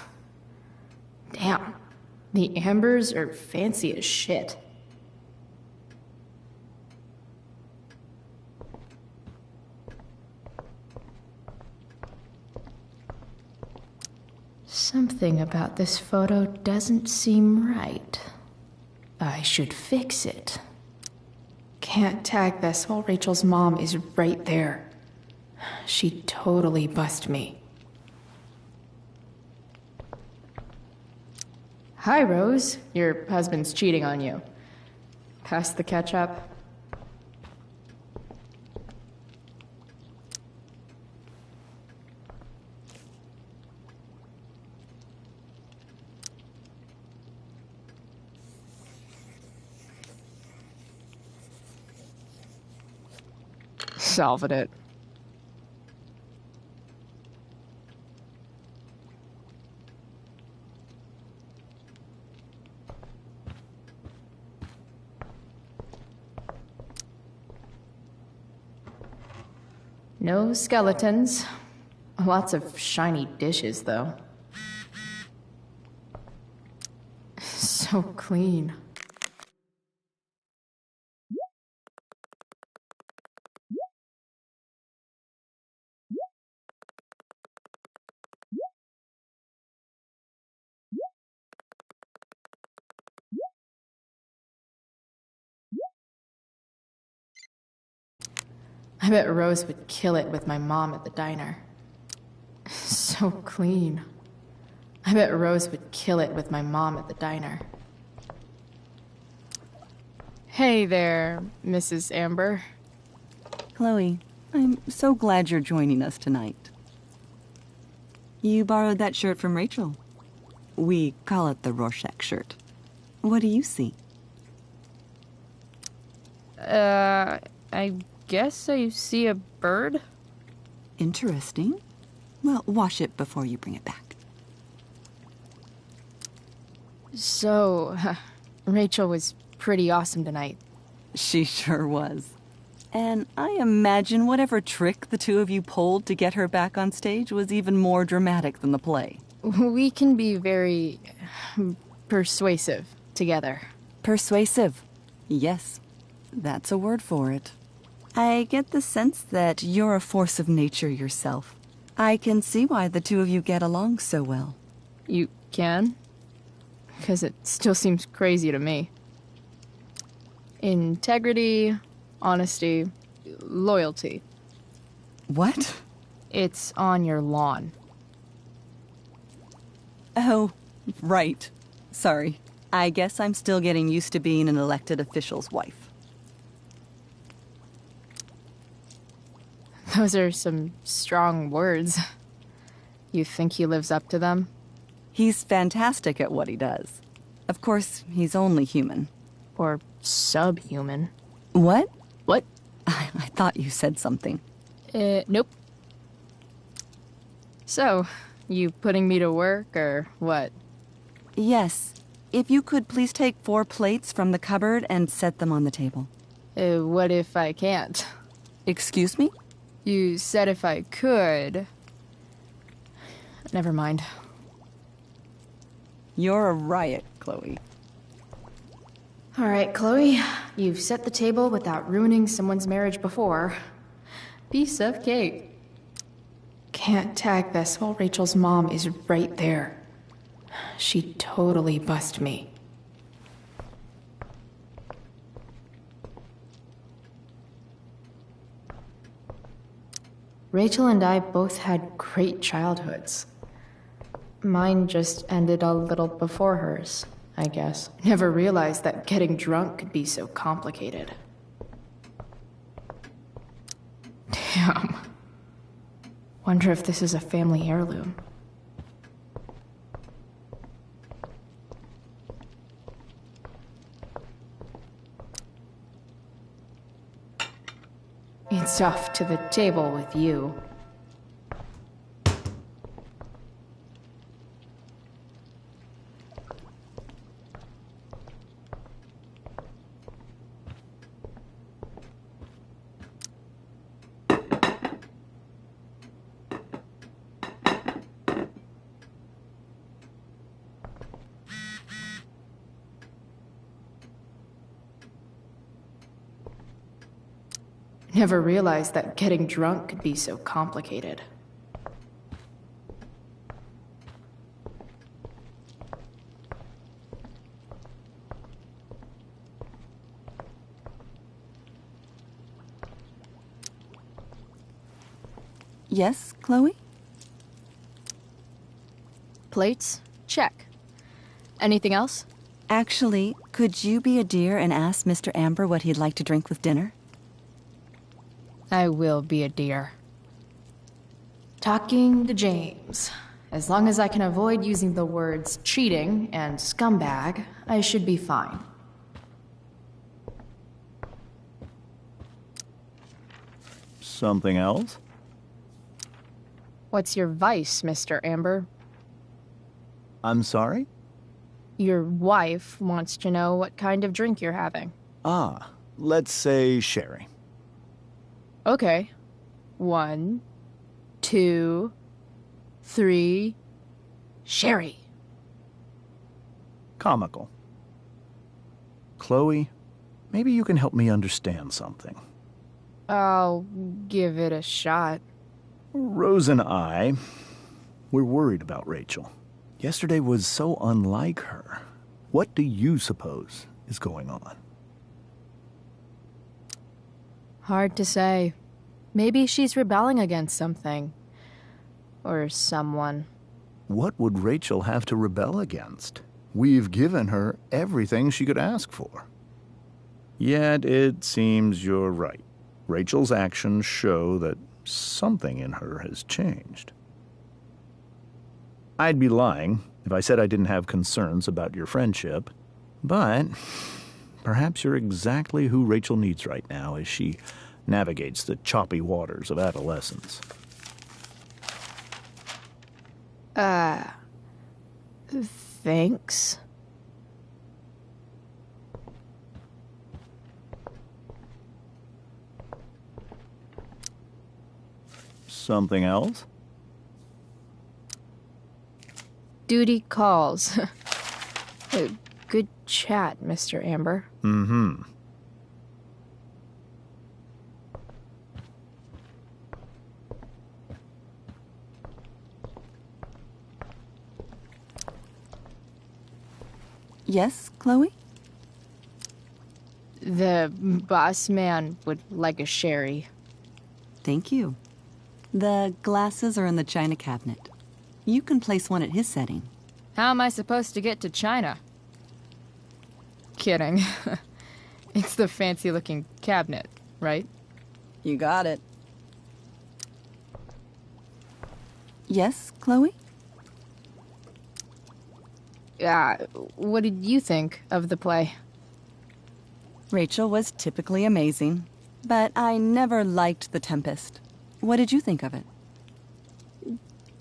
Damn, the ambers are fancy as shit. Something about this photo doesn't seem right. I should fix it. Can't tag this while Rachel's mom is right there. She'd totally bust me. Hi, Rose. Your husband's cheating on you. Pass the ketchup. Solving it. No skeletons. Lots of shiny dishes, though. So clean. I bet Rose would kill it with my mom at the diner. So clean. I bet Rose would kill it with my mom at the diner. Hey there, Mrs. Amber. Chloe, I'm so glad you're joining us tonight. You borrowed that shirt from Rachel. We call it the Rorschach shirt. What do you see? I guess I see a bird? Interesting. Well, wash it before you bring it back. So, Rachel was pretty awesome tonight. She sure was. And I imagine whatever trick the two of you pulled to get her back on stage was even more dramatic than the play. We can be very persuasive together. Persuasive. Yes, that's a word for it. I get the sense that you're a force of nature yourself. I can see why the two of you get along so well. You can? Because it still seems crazy to me. Integrity, honesty, loyalty. What? It's on your lawn. Oh, right. Sorry. I guess I'm still getting used to being an elected official's wife. Those are some strong words. You think he lives up to them? He's fantastic at what he does. Of course, he's only human. Or subhuman. What? What? I thought you said something. Nope. So, you putting me to work, or what? Yes. If you could please take 4 plates from the cupboard and set them on the table. What if I can't? Excuse me? You said if I could. Never mind. You're a riot, Chloe. All right, Chloe. You've set the table without ruining someone's marriage before. Piece of cake. Can't tag this while Rachel's mom is right there. She'd totally bust me. Rachel and I both had great childhoods. Mine just ended a little before hers, I guess. Never realized that getting drunk could be so complicated. Damn. Wonder if this is a family heirloom. It's tough to the table with you. Never realized that getting drunk could be so complicated. Yes, Chloe? Plates? Check. Anything else? Actually, could you be a dear and ask Mr. Amber what he'd like to drink with dinner? I will be a dear. Talking to James. As long as I can avoid using the words cheating and scumbag, I should be fine. Something else? What's your vice, Mr. Amber? I'm sorry? Your wife wants to know what kind of drink you're having. Ah, let's say sherry. Okay. 1, 2, 3. Sherry. Comical. Chloe, maybe you can help me understand something. I'll give it a shot. Rose and I, we're worried about Rachel. Yesterday was so unlike her. What do you suppose is going on? Hard to say. Maybe she's rebelling against something. Or someone. What would Rachel have to rebel against? We've given her everything she could ask for. Yet it seems you're right. Rachel's actions show that something in her has changed. I'd be lying if I said I didn't have concerns about your friendship, but perhaps you're exactly who Rachel needs right now as she navigates the choppy waters of adolescence. Thanks. Something else? Duty calls. Good chat, Mr. Amber. Mm-hmm. Yes, Chloe? The boss man would like a sherry. Thank you. The glasses are in the china cabinet. You can place one at his setting. How am I supposed to get to China? Kidding. It's the fancy-looking cabinet, right? You got it. Yes, Chloe? What did you think of the play? Rachel was typically amazing, but I never liked The Tempest. What did you think of it?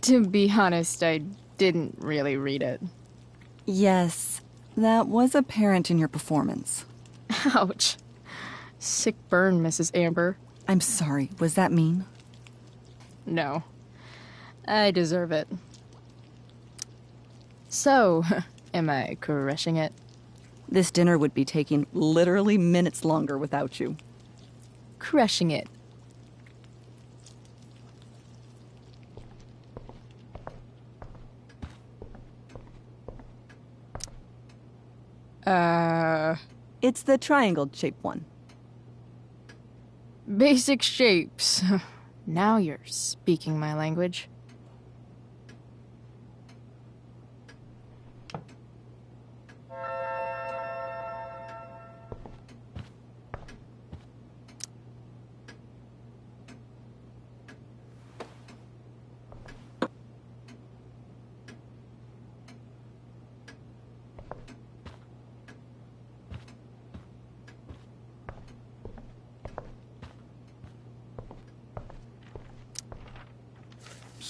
To be honest, I didn't really read it. Yes, that was apparent in your performance. Ouch. Sick burn, Mrs. Amber. I'm sorry, was that mean? No. I deserve it. So, am I crushing it? This dinner would be taking literally minutes longer without you. Crushing it. It's the triangle-shaped one. Basic shapes. Now you're speaking my language.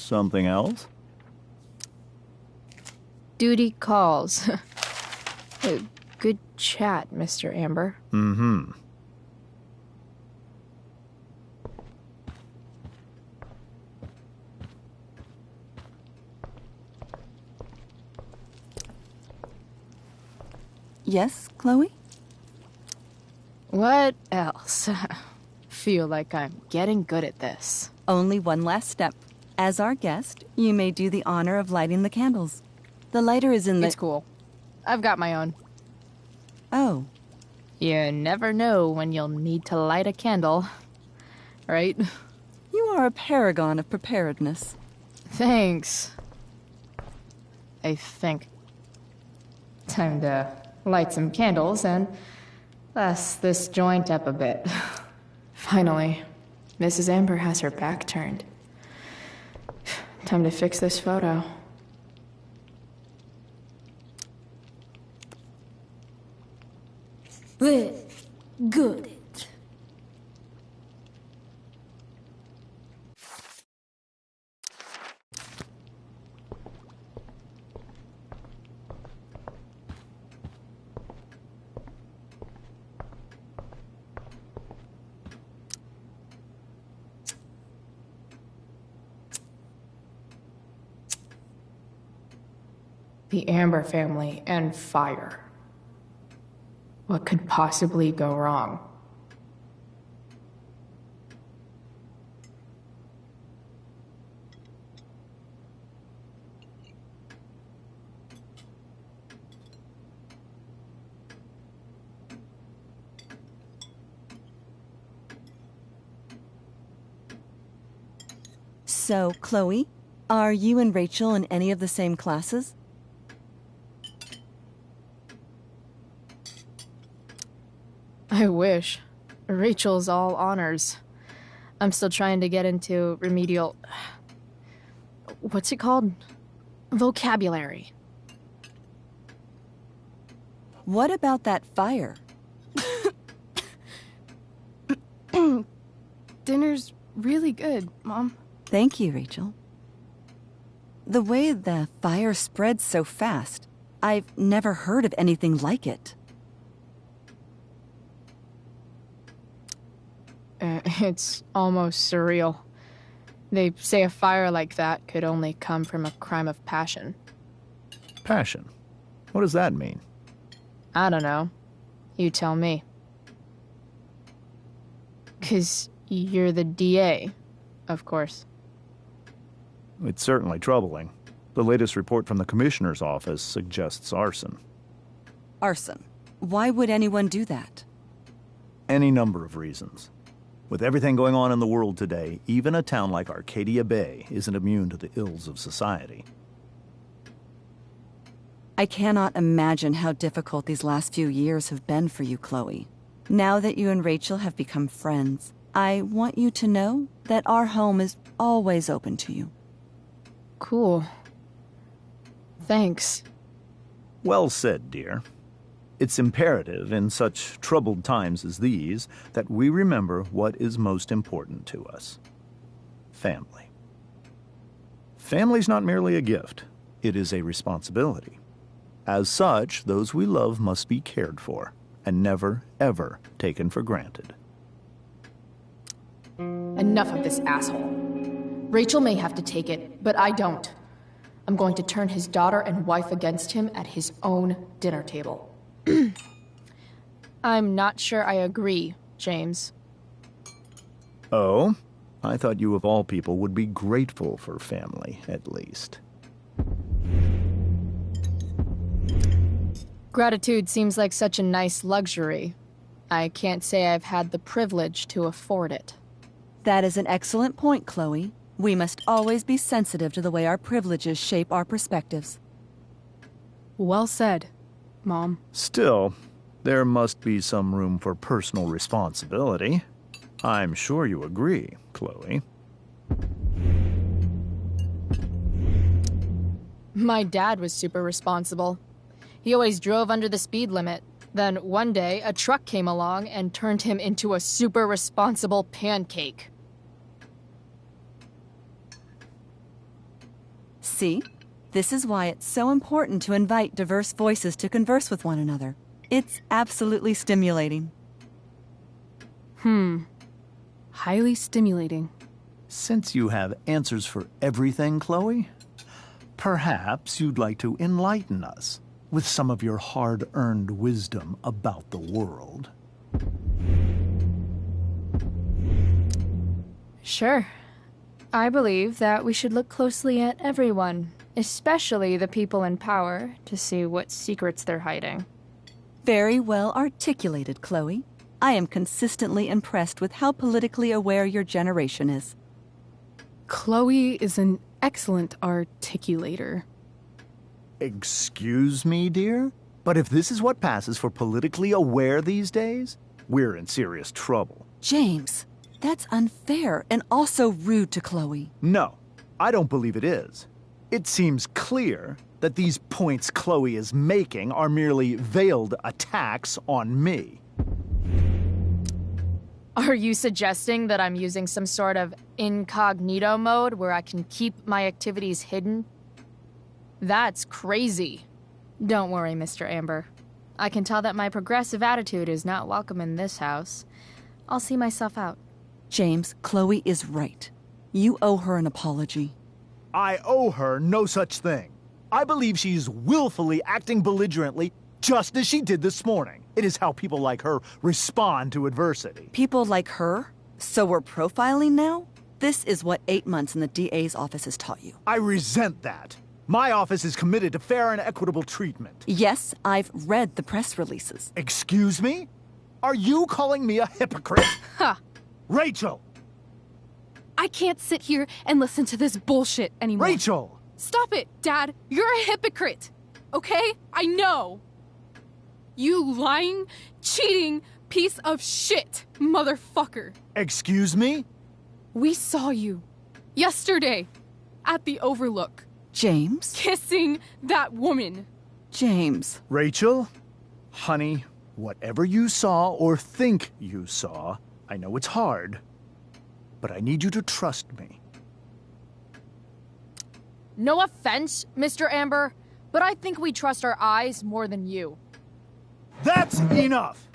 Something else? Duty calls. Good chat, Mr. Amber. Mm-hmm. Yes, Chloe? What else? Feel like I'm getting good at this. Only one last step. As our guest, you may do the honor of lighting the candles. The lighter is in the... It's cool. I've got my own. Oh. You never know when you'll need to light a candle, right? You are a paragon of preparedness. Thanks. I think. Time to light some candles and bless this joint up a bit. Finally, Mrs. Amber has her back turned. Time to fix this photo. Good. The Amber family and fire. What could possibly go wrong? So, Chloe, are you and Rachel in any of the same classes? I wish. Rachel's all honors. I'm still trying to get into remedial... What's it called? Vocabulary. What about that fire? Dinner's really good, Mom. Thank you, Rachel. The way the fire spread so fast, I've never heard of anything like it. It's almost surreal. They say a fire like that could only come from a crime of passion. Passion? What does that mean? I don't know. You tell me. 'Cause you're the DA, of course. It's certainly troubling. The latest report from the Commissioner's office suggests arson. Arson? Why would anyone do that? Any number of reasons. With everything going on in the world today, even a town like Arcadia Bay isn't immune to the ills of society. I cannot imagine how difficult these last few years have been for you, Chloe. Now that you and Rachel have become friends, I want you to know that our home is always open to you. Cool. Thanks. Well said, dear. It's imperative in such troubled times as these that we remember what is most important to us. Family. Family's not merely a gift. It is a responsibility. As such, those we love must be cared for and never, ever taken for granted. Enough of this asshole. Rachel may have to take it, but I don't. I'm going to turn his daughter and wife against him at his own dinner table. I'm not sure I agree, James. Oh? I thought you of all people would be grateful for family, at least. Gratitude seems like such a nice luxury. I can't say I've had the privilege to afford it. That is an excellent point, Chloe. We must always be sensitive to the way our privileges shape our perspectives. Well said, Mom. Still, there must be some room for personal responsibility. I'm sure you agree, Chloe. My dad was super responsible. He always drove under the speed limit. Then one day, a truck came along and turned him into a super responsible pancake. See? This is why it's so important to invite diverse voices to converse with one another. It's absolutely stimulating. Highly stimulating. Since you have answers for everything, Chloe, perhaps you'd like to enlighten us with some of your hard-earned wisdom about the world. Sure. I believe that we should look closely at everyone, especially the people in power, to see what secrets they're hiding. Very well articulated, Chloe. I am consistently impressed with how politically aware your generation is. Chloe is an excellent articulator. Excuse me, dear? But if this is what passes for politically aware these days, we're in serious trouble. James, that's unfair and also rude to Chloe. No, I don't believe it is. It seems clear that these points Chloe is making are merely veiled attacks on me. Are you suggesting that I'm using some sort of incognito mode where I can keep my activities hidden? That's crazy. Don't worry, Mr. Amber. I can tell that my progressive attitude is not welcome in this house. I'll see myself out. James, Chloe is right. You owe her an apology. I owe her no such thing. I believe she's willfully acting belligerently, just as she did this morning. It is how people like her respond to adversity. People like her? So we're profiling now? This is what 8 months in the DA's office has taught you. I resent that. My office is committed to fair and equitable treatment. Yes, I've read the press releases. Excuse me? Are you calling me a hypocrite? Ha! Rachel! I can't sit here and listen to this bullshit anymore. Rachel! Stop it, Dad. You're a hypocrite. Okay? I know. You lying, cheating piece of shit, motherfucker. Excuse me? We saw you yesterday at the Overlook. James? Kissing that woman. James. Rachel? Honey, whatever you saw or think you saw, I know it's hard, but I need you to trust me. No offense, Mr. Amber, but I think we trust our eyes more than you. That's enough!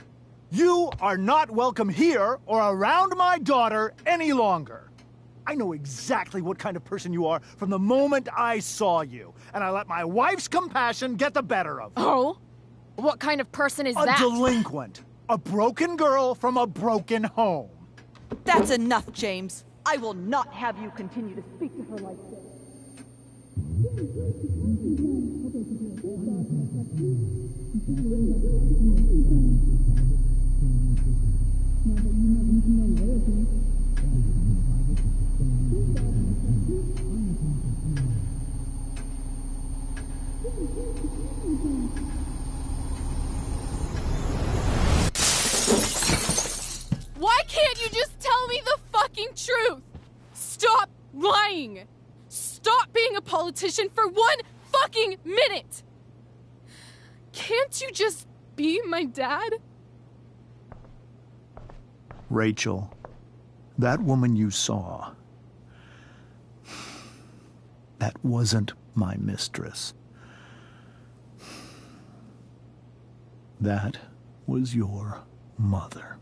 You are not welcome here or around my daughter any longer. I know exactly what kind of person you are from the moment I saw you, and I let my wife's compassion get the better of me. Oh? What kind of person is that? A delinquent. A broken girl from a broken home. That's enough, James. I will not have you continue to speak to her like this. Why can't you just tell me the fucking truth? Stop lying. Stop being a politician for 1 fucking minute. Can't you just be my dad? Rachel, that woman you saw, that wasn't my mistress. That was your mother.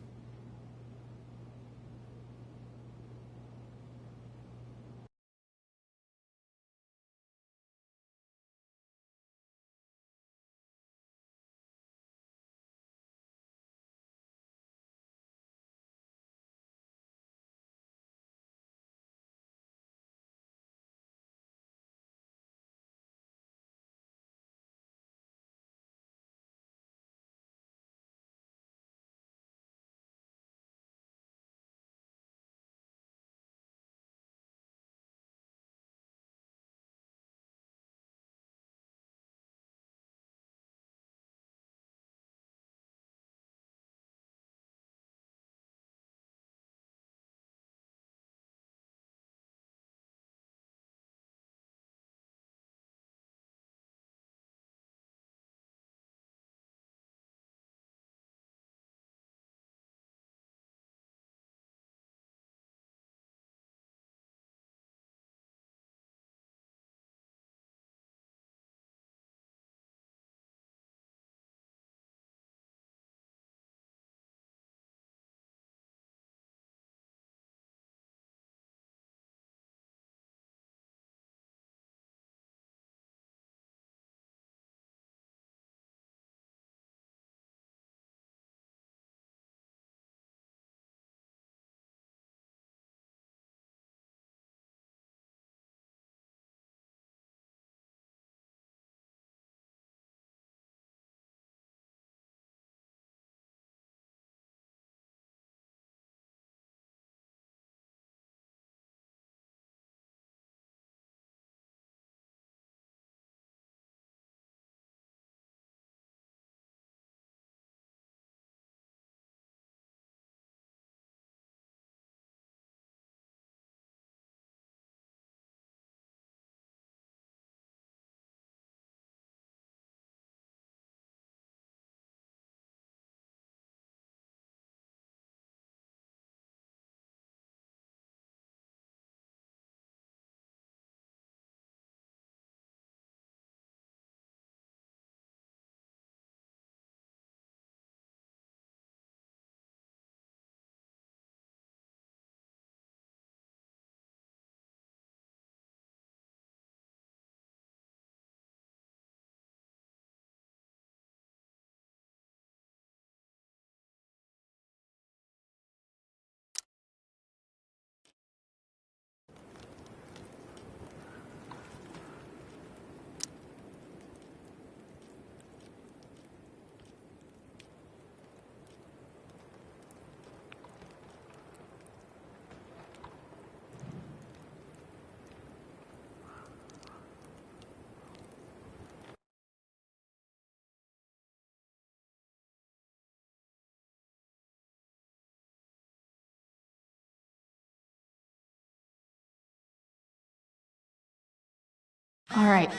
All right,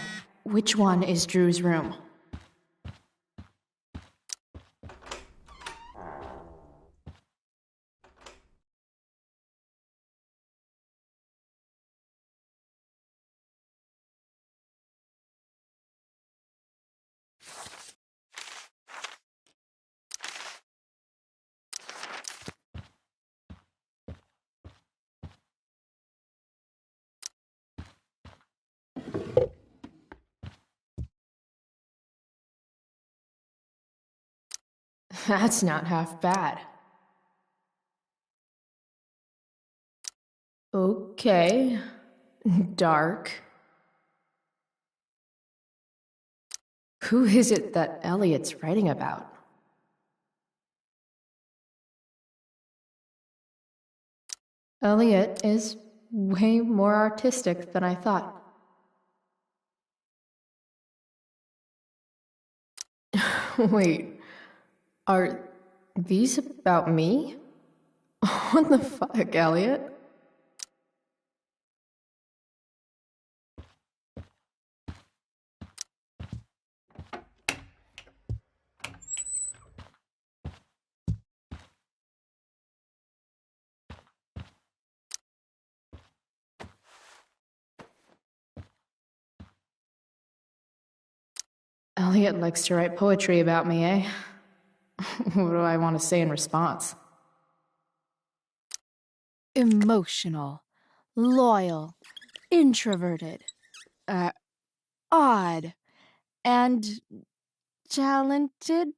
which one is Drew's room? That's not half bad. Okay. Dark. Who is it that Elliot's writing about? Elliot is way more artistic than I thought. Wait, are these about me? What the fuck, Elliot? Elliot likes to write poetry about me, eh? What do I want to say in response? Emotional, loyal, introverted, odd, and talented.